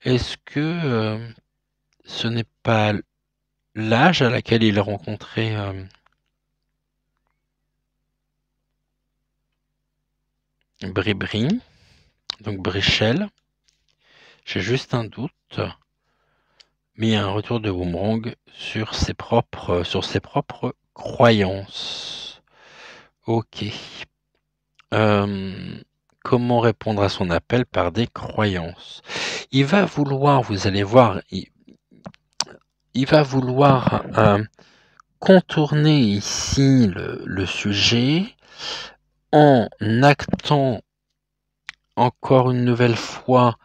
Est-ce que ce n'est pas l'âge à laquelle il a rencontré Bribri, donc Brichel? J'ai juste un doute, mais un retour de boomerang sur ses propres croyances. Ok. Comment répondre à son appel par des croyances? Il va vouloir, vous allez voir, il va vouloir contourner ici le sujet en actant encore une nouvelle fois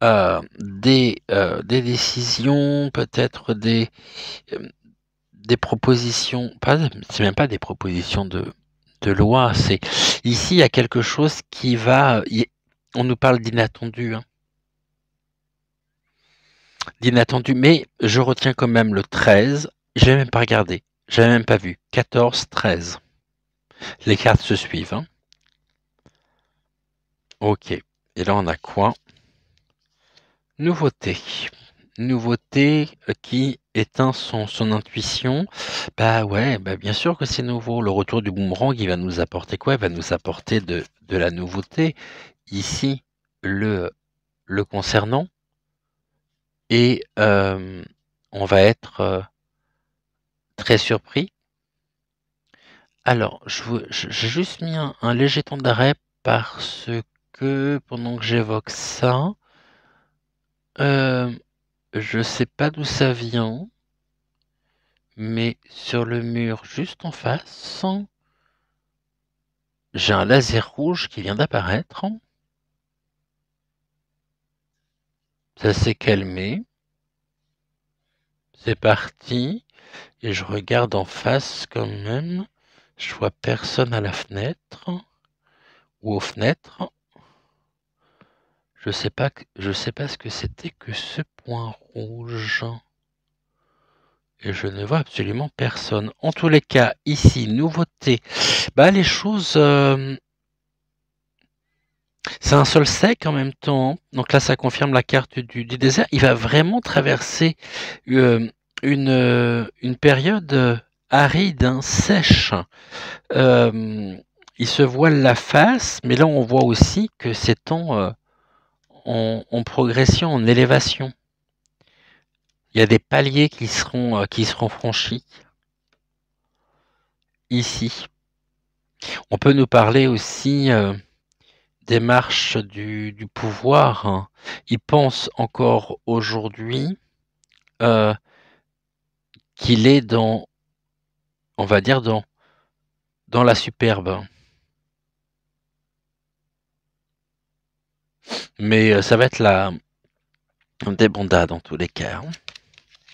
des décisions, peut-être des propositions, c'est même pas des propositions de loi, c'est ici il y a quelque chose qui va, on nous parle d'inattendu, hein, d'inattendu, mais je retiens quand même le 13, je n'ai même pas regardé, je n'avais même pas vu, 14, 13, les cartes se suivent, hein. Ok, et là on a quoi? Nouveauté. Nouveauté qui éteint son intuition. Bah ouais, bah bien sûr que c'est nouveau. Le retour du boomerang, il va nous apporter quoi? Il va nous apporter de la nouveauté. Ici, le concernant. Et on va être très surpris. Alors, j'ai juste mis un léger temps d'arrêt parce que pendant que j'évoque ça, je sais pas d'où ça vient. Mais sur le mur juste en face, j'ai un laser rouge qui vient d'apparaître. Ça s'est calmé. C'est parti. Et je regarde en face quand même. Je vois personne à la fenêtre ou aux fenêtres. Je sais pas ce que c'était que ce point rouge. Et je ne vois absolument personne. En tous les cas, ici, nouveauté. Bah, les choses, c'est un sol sec en même temps. Donc là, ça confirme la carte du désert. Il va vraiment traverser une période aride, hein, sèche. Il se voile la face, mais là, on voit aussi que c'est en progression, en élévation. Il y a des paliers qui seront franchis ici. On peut nous parler aussi des marches du pouvoir. Hein. Il pense encore aujourd'hui qu'il est on va dire, dans la superbe. Mais ça va être la débandade en tous les cas. Hein.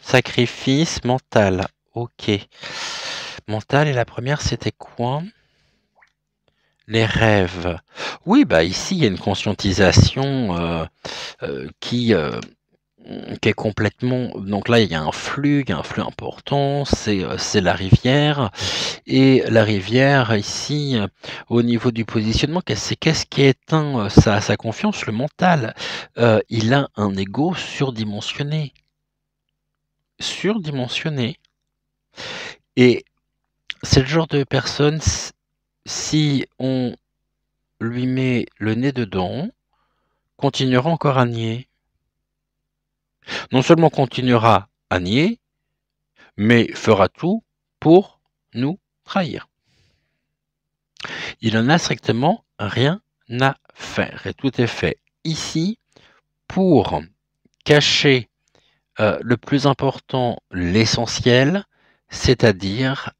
Sacrifice mental. Ok. Mental, et la première, c'était quoi? Les rêves. Oui, bah ici, il y a une conscientisation qui est complètement. Donc là, il y a un flux important, c'est la rivière. Et la rivière, ici, au niveau du positionnement, qu'est-ce qui éteint sa confiance? Le mental. Il a un ego surdimensionné. Surdimensionné. Et c'est le genre de personne, si on lui met le nez dedans, continuera encore à nier. Non seulement continuera à nier, mais fera tout pour nous trahir. Il en a strictement rien à faire. Et tout est fait ici pour cacher le plus important, l'essentiel, c'est-à-dire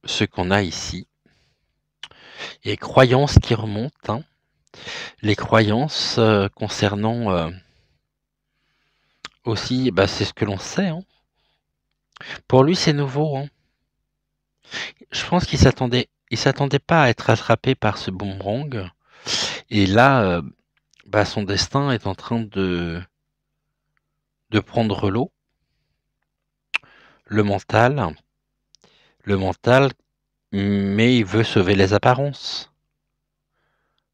ce qu'on a ici. Et croyances qui remontent. Hein. Les croyances concernant aussi, bah, c'est ce que l'on sait. Hein. Pour lui, c'est nouveau. Hein. Je pense qu'il s'attendait pas à être attrapé par ce boomerang. Et là, bah, son destin est en train de prendre l'eau. Le mental, mais il veut sauver les apparences.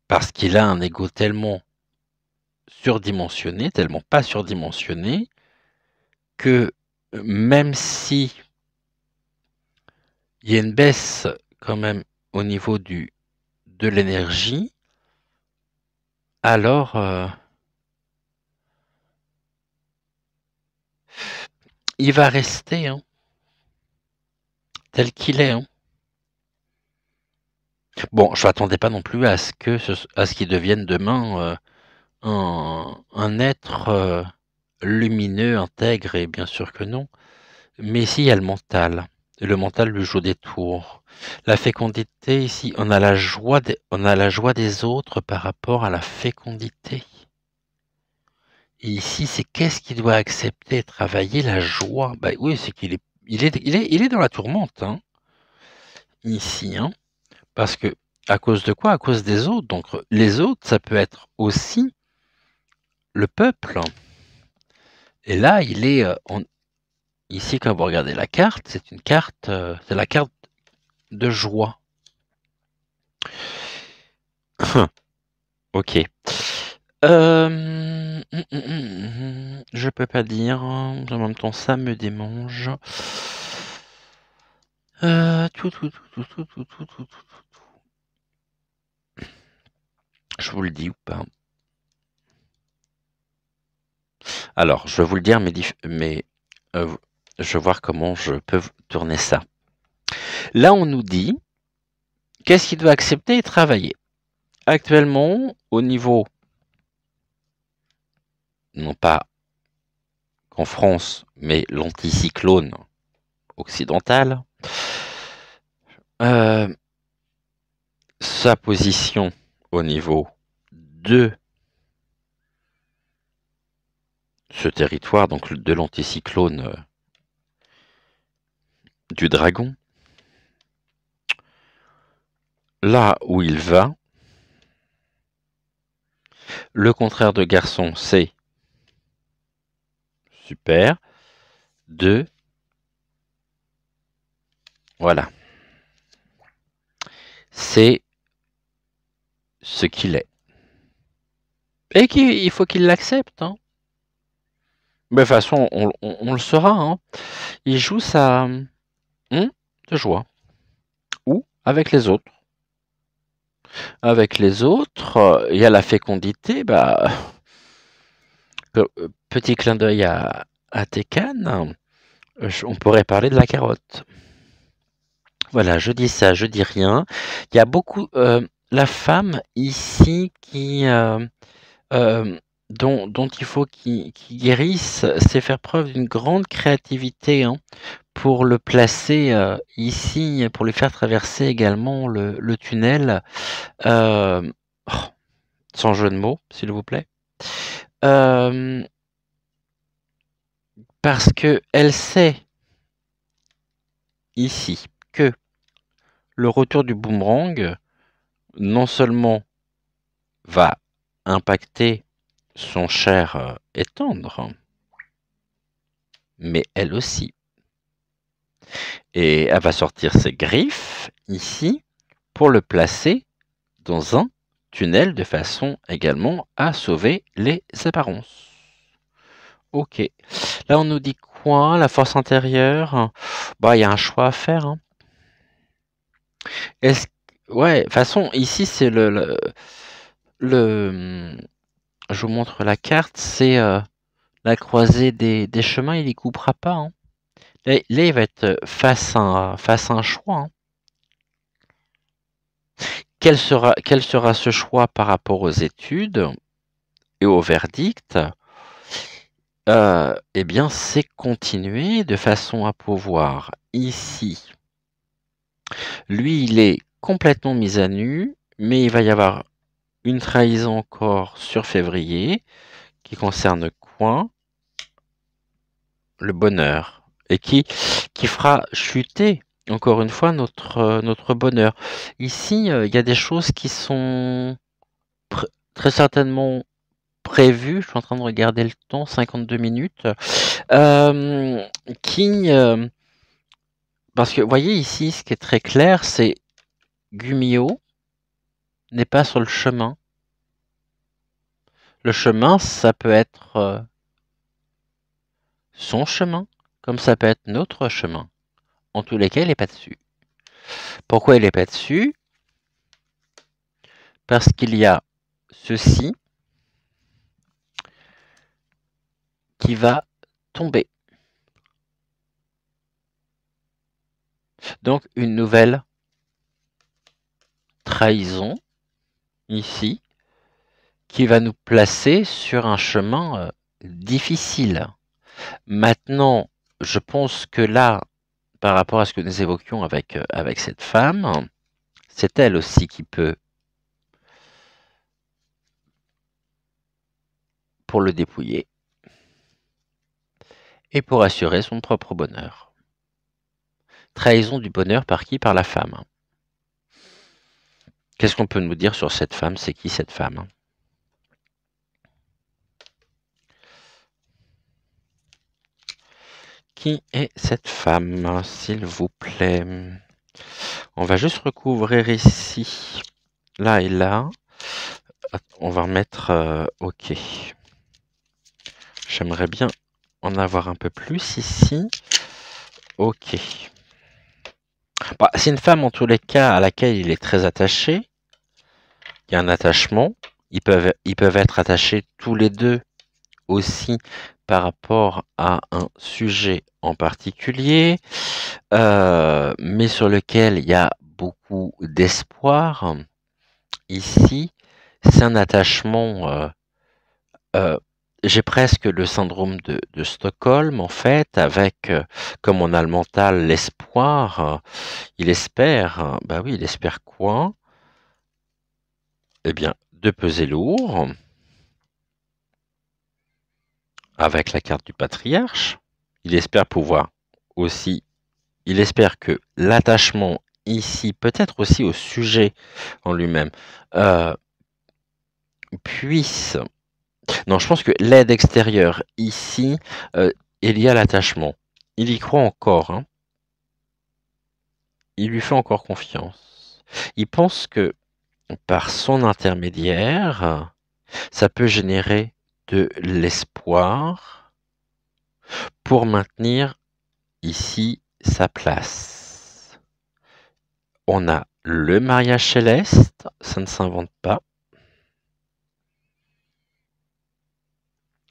Parce qu'il a un ego tellement surdimensionné, tellement pas surdimensionné, que même si il y a une baisse quand même au niveau de l'énergie, alors il va rester hein, tel qu'il est. Hein. Bon, je m'attendais pas non plus à ce qu'il devienne demain un être lumineux, intègre, et bien sûr que non. Mais ici, il y a le mental. Et le mental lui joue des tours. La fécondité, ici, on a la joie des autres par rapport à la fécondité. Et ici, c'est qu'est-ce qu'il doit accepter, travailler la joie. Bah oui, c'est qu'il est, il est dans la tourmente, hein, ici, hein, parce que à cause de quoi? À cause des autres. Donc les autres, ça peut être aussi le peuple. Et là, il est ici, quand vous regardez la carte, c'est une carte, c'est la carte de joie. Ok. Je peux pas dire. En même temps, ça me démange. Je vous le dis ou pas? Alors, je vais vous le dire, mais je vais voir comment je peux tourner ça. Là, on nous dit qu'est-ce qu'il doit accepter et travailler. Actuellement, au niveau, non pas qu'en France, mais l'anticyclone occidental, sa position au niveau de ce territoire donc de l'anticyclone du dragon, là où il va, le contraire de garçon, c'est super, 2, voilà, c'est ce qu'il est. Et il faut qu'il l'accepte, hein. Mais de toute façon, on le saura, hein. Il joue sa de joie. Ou avec les autres. Avec les autres, il y a la fécondité, bah, petit clin d'œil à Tekken, on pourrait parler de la carotte. Voilà, je dis ça, je dis rien. Il y a beaucoup, la femme ici qui, dont il faut qu'il guérisse, c'est faire preuve d'une grande créativité, hein, pour le placer ici, pour lui faire traverser également le tunnel, euh, oh, sans jeu de mots, s'il vous plaît. Parce que elle sait ici que le retour du boomerang non seulement va impacter son cher et tendre, mais elle aussi. Et elle va sortir ses griffes ici pour le placer dans un tunnel de façon également à sauver les apparences. Ok. Là, on nous dit quoi? La force intérieure? Bah, il y a un choix à faire, hein. Est-ce ouais, de toute façon, ici, c'est je vous montre la carte, c'est la croisée des chemins, il y coupera pas, hein. Là, il va être face à un choix, hein. Quel sera ce choix par rapport aux études et au verdict? Eh bien, c'est continuer de façon à pouvoir ici. Lui, il est complètement mis à nu, mais il va y avoir une trahison encore sur février qui concerne quoi? Le bonheur. Et qui fera chuter encore une fois notre bonheur. Ici, il y a des choses qui sont très certainement prévues. Je suis en train de regarder le temps, 52 minutes. Parce que vous voyez ici, ce qui est très clair, c'est Gumio n'est pas sur le chemin. Le chemin, ça peut être son chemin, comme ça peut être notre chemin. En tous les cas, il n'est pas dessus. Pourquoi il n'est pas dessus? Parce qu'il y a ceci qui va tomber. Donc, une nouvelle trahison, ici, qui va nous placer sur un chemin difficile. Maintenant, je pense que là, par rapport à ce que nous évoquions avec cette femme, c'est elle aussi qui peut, pour le dépouiller, et pour assurer son propre bonheur. Trahison du bonheur par qui? Par la femme. Qu'est-ce qu'on peut nous dire sur cette femme? C'est qui cette femme? Qui est cette femme, s'il vous plaît? On va juste recouvrir ici, là et là. On va remettre OK. J'aimerais bien en avoir un peu plus ici. OK. Bah, c'est une femme en tous les cas à laquelle il est très attaché. Il y a un attachement. Ils peuvent être attachés tous les deux aussi par rapport à un sujet en particulier, mais sur lequel il y a beaucoup d'espoir. Ici, c'est un attachement, j'ai presque le syndrome de Stockholm en fait, avec, comme on a le mental, l'espoir, il espère, bah oui, il espère quoi? Eh bien, de peser lourd. avec la carte du patriarche. Il espère pouvoir aussi, il espère que l'attachement ici, peut-être aussi au sujet en lui-même, puisse... Non, je pense que l'aide extérieure ici est liée à l'attachement. Il y croit encore, hein. Il lui fait encore confiance. Il pense que par son intermédiaire, ça peut générer de l'espoir pour maintenir ici sa place. On a le mariage céleste, ça ne s'invente pas.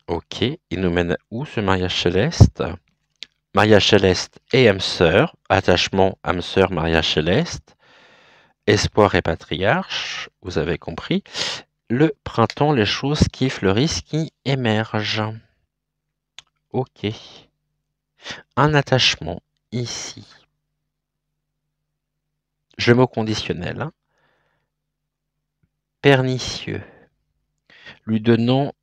Ok, il nous mène où ce mariage céleste? Mariage céleste et âme sœur, attachement, âme sœur, mariage céleste, espoir et patriarche, vous avez compris. Le printemps, les choses qui fleurissent, qui émergent. Ok. Un attachement ici. Je mot conditionnel. Hein. Pernicieux. Lui donnant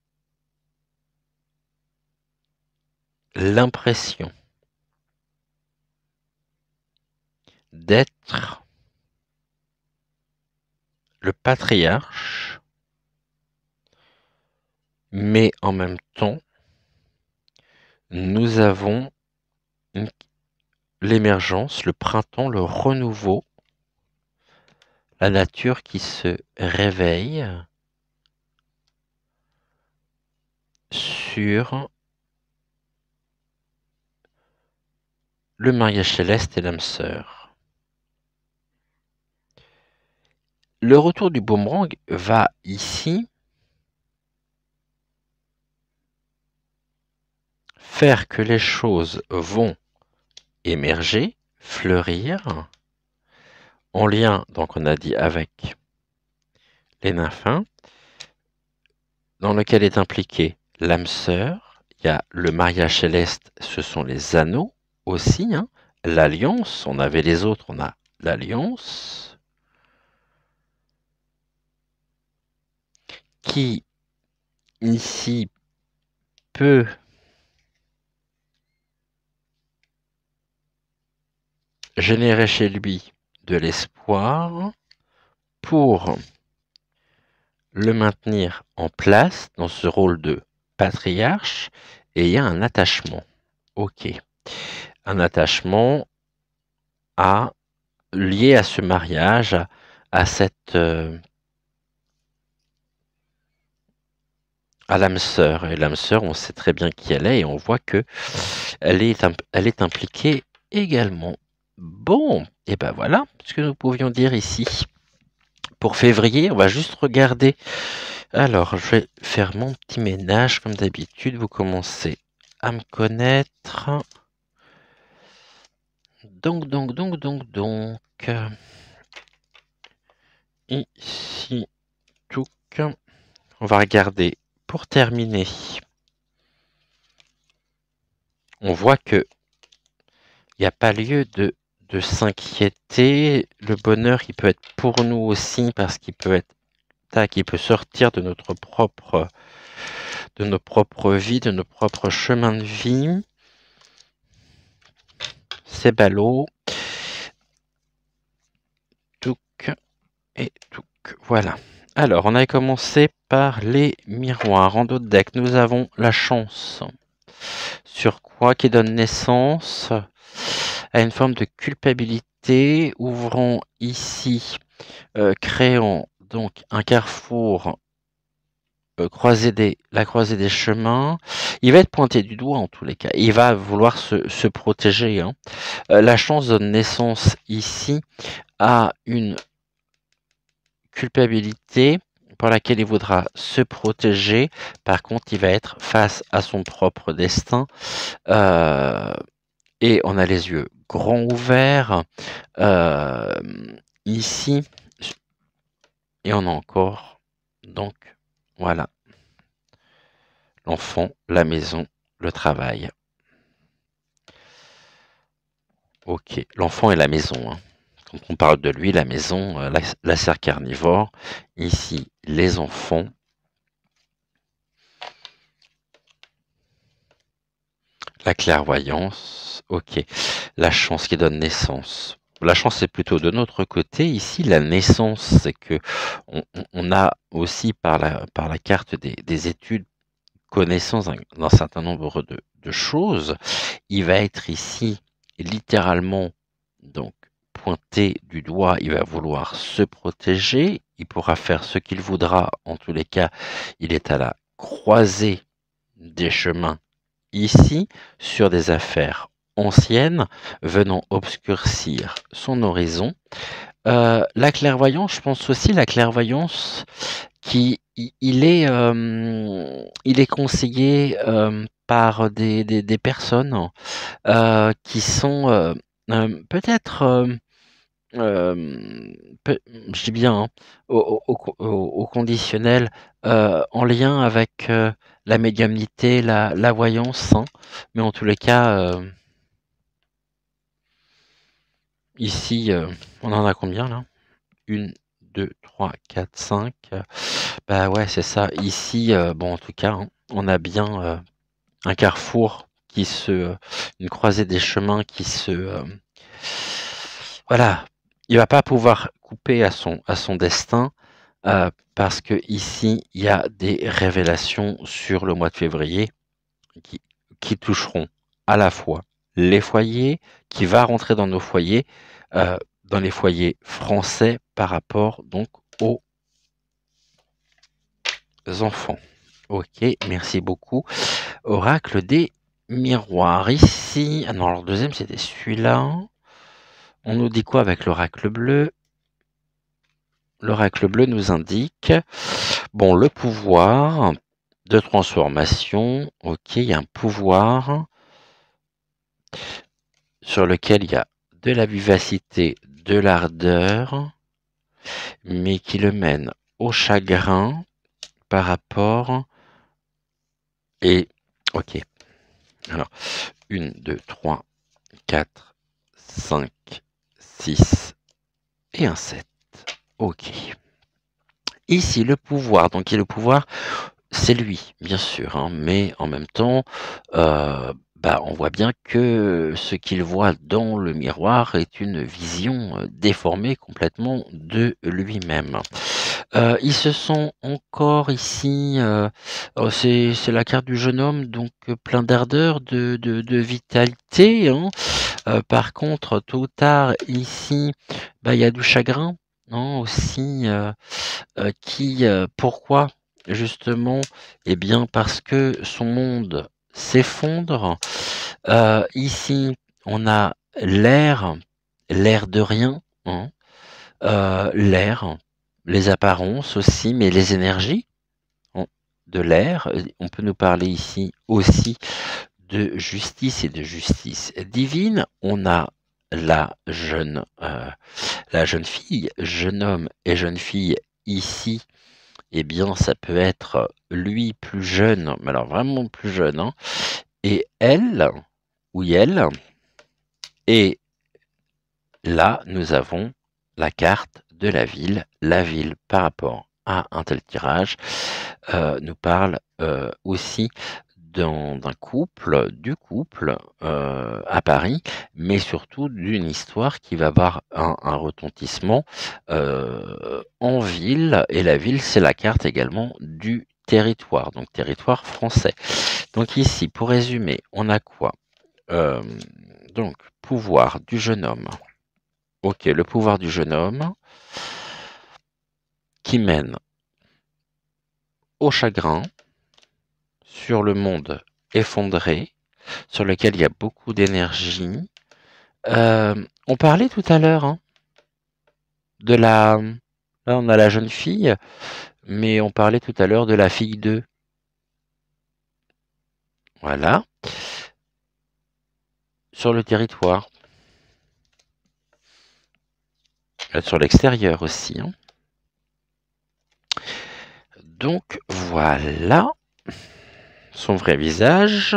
l'impression d'être le patriarche, mais en même temps, nous avons l'émergence, le printemps, le renouveau, la nature qui se réveille sur le mariage céleste et l'âme sœur. Le retour du boomerang va ici faire que les choses vont émerger, fleurir, en lien, donc on a dit, avec les nymphins, dans lequel est impliqué l'âme sœur, il y a le mariage céleste, ce sont les anneaux aussi, hein, l'alliance, on avait les autres, on a l'alliance, qui ici peut générer chez lui de l'espoir pour le maintenir en place dans ce rôle de patriarche, et il y a un attachement. Ok. Un attachement lié à ce mariage, à cette à l'âme sœur. Et l'âme sœur, on sait très bien qui elle est, et on voit que elle est impliquée également. Bon, et ben voilà ce que nous pouvions dire ici. Pour février, on va juste regarder. Alors, je vais faire mon petit ménage comme d'habitude. Vous commencez à me connaître. Donc. Ici, tout. On va regarder pour terminer. On voit que il n'y a pas lieu de s'inquiéter. Le bonheur, il peut être pour nous aussi parce qu'il peut être il peut sortir de notre propre vie, de nos propres chemins de vie. C'est ballot. Touc et touc. Voilà. Alors, on a commencé par les miroirs. En d'autres decks, nous avons la chance. Sur quoi qui donne naissance à une forme de culpabilité, ouvrant ici, créant donc un carrefour, la croisée des chemins. Il va être pointé du doigt en tous les cas. Il va vouloir se protéger. Hein. La chance donne naissance ici à une culpabilité pour laquelle il voudra se protéger. Par contre, il va être face à son propre destin. Et on a les yeux grands ouverts. Ici. Et on a encore. Donc, voilà. L'enfant, la maison, le travail. Ok, l'enfant et la maison. Hein. Quand on parle de lui, la maison, la serre carnivore. Ici, les enfants. La clairvoyance, ok. La chance qui donne naissance. La chance est plutôt de notre côté. Ici, la naissance, c'est que on a aussi par la carte des études connaissance d'un certain nombre de choses. Il va être ici littéralement donc pointé du doigt, il va vouloir se protéger, il pourra faire ce qu'il voudra, en tous les cas, il est à la croisée des chemins ici sur des affaires anciennes venant obscurcir son horizon. La clairvoyance, je pense aussi la clairvoyance il est conseillé par des personnes qui sont peut-être, je dis bien, hein, au conditionnel, en lien avec la médiumnité, la voyance, hein, mais en tous les cas, ici, on en a combien là? 1, 2, 3, 4, 5. Bah ouais, c'est ça. Ici, bon, en tout cas, hein, on a bien un carrefour une croisée des chemins qui voilà, il va pas pouvoir couper à son destin parce que ici, il y a des révélations sur le mois de février qui, qui toucheront à la fois les foyers, qui va rentrer dans nos foyers, dans les foyers français par rapport donc aux enfants. Ok, merci beaucoup. Oracle des miroirs. Ici, ah non, alors le deuxième c'était celui-là. On nous dit quoi avec l'oracle bleu? L'oracle bleu nous indique, bon, le pouvoir de transformation. Ok, il y a un pouvoir sur lequel il y a de la vivacité, de l'ardeur, mais qui le mène au chagrin par rapport et ok. Alors, 1, 2, 3, 4, 5, 6 et un 7. Ok. Ici, le pouvoir. Donc, le pouvoir, c'est lui, bien sûr, hein, mais en même temps, on voit bien que ce qu'il voit dans le miroir est une vision déformée complètement de lui-même. Ils se sont encore ici, c'est la carte du jeune homme, donc plein d'ardeur, de vitalité, hein. Par contre, tôt ou tard, ici, il y a du chagrin, hein, aussi, pourquoi? Justement, eh bien, parce que son monde s'effondre. Ici, on a l'air, l'air de rien, hein, l'air, les apparences aussi, mais les énergies de l'air. On peut nous parler ici aussi de justice et de justice divine. On a la jeune fille, jeune homme et jeune fille ici. Eh bien, ça peut être lui plus jeune, mais alors vraiment plus jeune, hein, et elle, ou elle. Et là, nous avons la carte de la ville. La ville, par rapport à un tel tirage, nous parle aussi d'un couple, du couple à Paris, mais surtout d'une histoire qui va avoir un retentissement en ville. Et la ville, c'est la carte également du territoire, donc territoire français. Donc ici, pour résumer, on a quoi? Donc, pouvoir du jeune homme. Ok, le pouvoir du jeune homme qui mène au chagrin sur le monde effondré, sur lequel il y a beaucoup d'énergie. On parlait tout à l'heure hein, de la... Là, on a la jeune fille, mais on parlait tout à l'heure de la fille 2. Voilà. Sur le territoire. Sur l'extérieur aussi. Hein. Donc, voilà son vrai visage.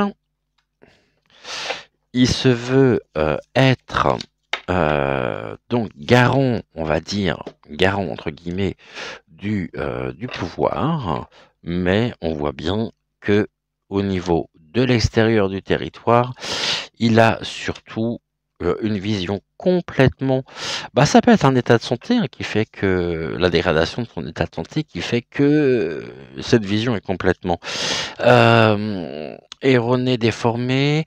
Il se veut être donc garant, on va dire, garant entre guillemets du pouvoir, mais on voit bien que au niveau de l'extérieur du territoire. Il a surtout une vision complètement... ça peut être un état de santé qui fait que... La dégradation de son état de santé qui fait que cette vision est complètement erronée, déformée.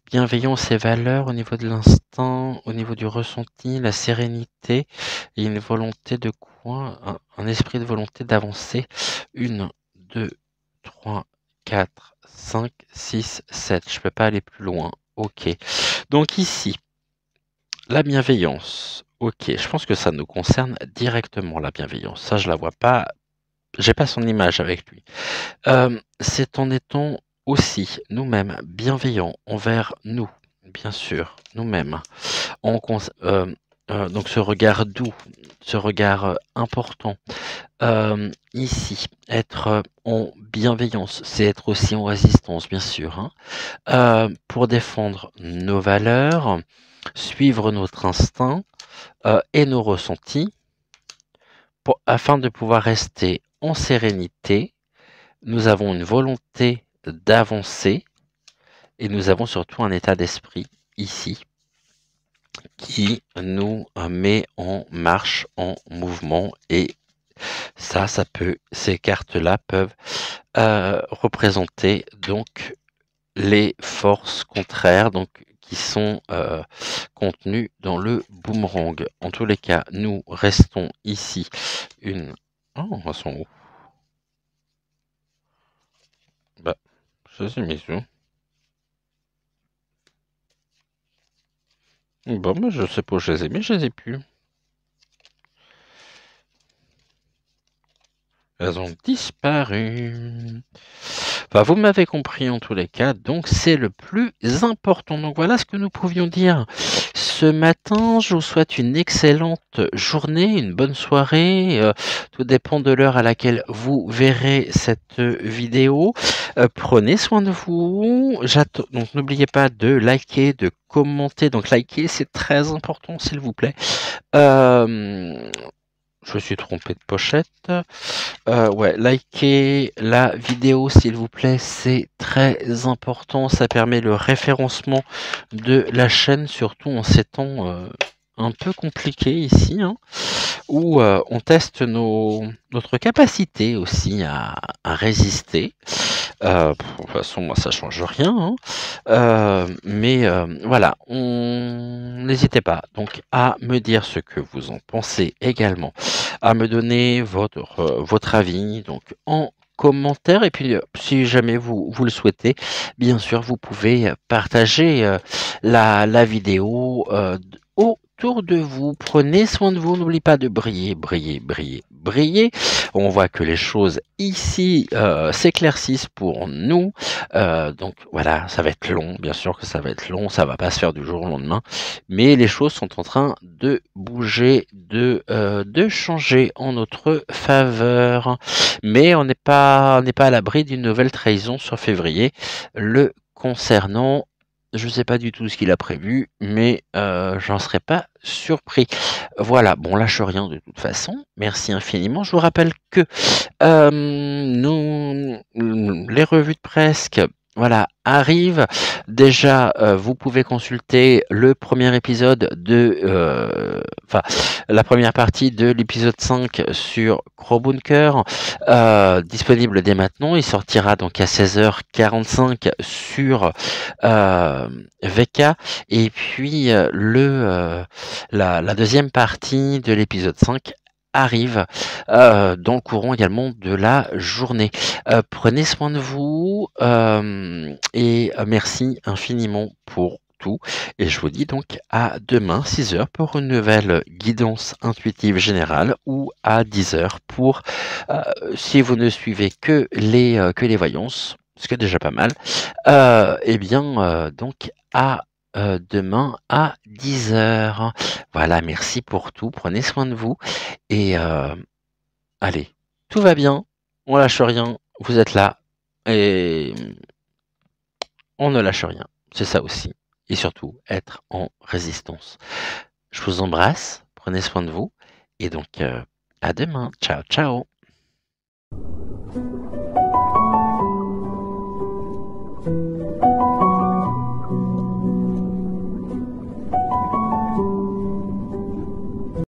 Bienveillance et valeur au niveau de l'instinct, au niveau du ressenti, la sérénité et une volonté de quoi? Un esprit de volonté d'avancer. 1, 2, 3, 4, 5, 6, 7. Je peux pas aller plus loin. Ok. Donc ici, la bienveillance. Ok, je pense que ça nous concerne directement, la bienveillance. Ça, je la vois pas. J'ai pas son image avec lui. C'est en étant aussi nous-mêmes bienveillants envers nous, bien sûr, nous-mêmes. Donc ce regard doux, ce regard important. Ici, être en bienveillance, c'est être aussi en résistance, bien sûr, pour défendre nos valeurs, suivre notre instinct et nos ressentis, afin de pouvoir rester en sérénité. Nous avons une volonté d'avancer et nous avons surtout un état d'esprit ici qui nous met en marche, en mouvement, et ces cartes-là peuvent représenter donc les forces contraires, donc qui sont contenues dans le boomerang. En tous les cas, nous restons ici Oh, elles sont où? Je les ai mis où? Je sais pas où je les ai mis, je les ai plus. Elles ont disparu. Vous m'avez compris en tous les cas, donc c'est le plus important. Donc voilà ce que nous pouvions dire ce matin. Je vous souhaite une excellente journée, une bonne soirée. Tout dépend de l'heure à laquelle vous verrez cette vidéo. Prenez soin de vous. Donc n'oubliez pas de liker, de commenter. Donc liker, c'est très important, s'il vous plaît. Je me suis trompé de pochette. Likez la vidéo s'il vous plaît, c'est très important. Ça permet le référencement de la chaîne, surtout en ces temps un peu compliqués ici, où on teste notre capacité aussi à résister. De toute façon, moi, ça change rien. Mais voilà, n'hésitez pas donc à me dire ce que vous en pensez également, à me donner votre avis donc en commentaire. Et puis, si jamais vous le souhaitez, bien sûr, vous pouvez partager la vidéo autour de vous. Prenez soin de vous, n'oubliez pas de briller, briller, briller, briller. On voit que les choses ici s'éclaircissent pour nous. Donc voilà, ça va être long, bien sûr que ça va être long, ça va pas se faire du jour au lendemain, mais les choses sont en train de bouger, de changer en notre faveur. Mais on n'est pas à l'abri d'une nouvelle trahison sur février le concernant. Je ne sais pas du tout ce qu'il a prévu, mais j'en serais pas surpris. Voilà, bon, lâche rien de toute façon. Merci infiniment. Je vous rappelle que les revues de presse, voilà, arrivent. Déjà, vous pouvez consulter le premier épisode la première partie de l'épisode 5 sur Crowbunker, disponible dès maintenant. Il sortira donc à 16h45 sur VK. Et puis, la deuxième partie de l'épisode 5 arrive dans le courant également de la journée. Prenez soin de vous et merci infiniment pour tout. Et je vous dis donc à demain 6h pour une nouvelle guidance intuitive générale, ou à 10h pour, si vous ne suivez que les voyances, ce qui est déjà pas mal, donc à demain à 10h. Voilà, merci pour tout. Prenez soin de vous. Et allez, tout va bien. On lâche rien. Vous êtes là. Et on ne lâche rien. C'est ça aussi. Et surtout, être en résistance. Je vous embrasse. Prenez soin de vous. Et donc, à demain. Ciao, ciao.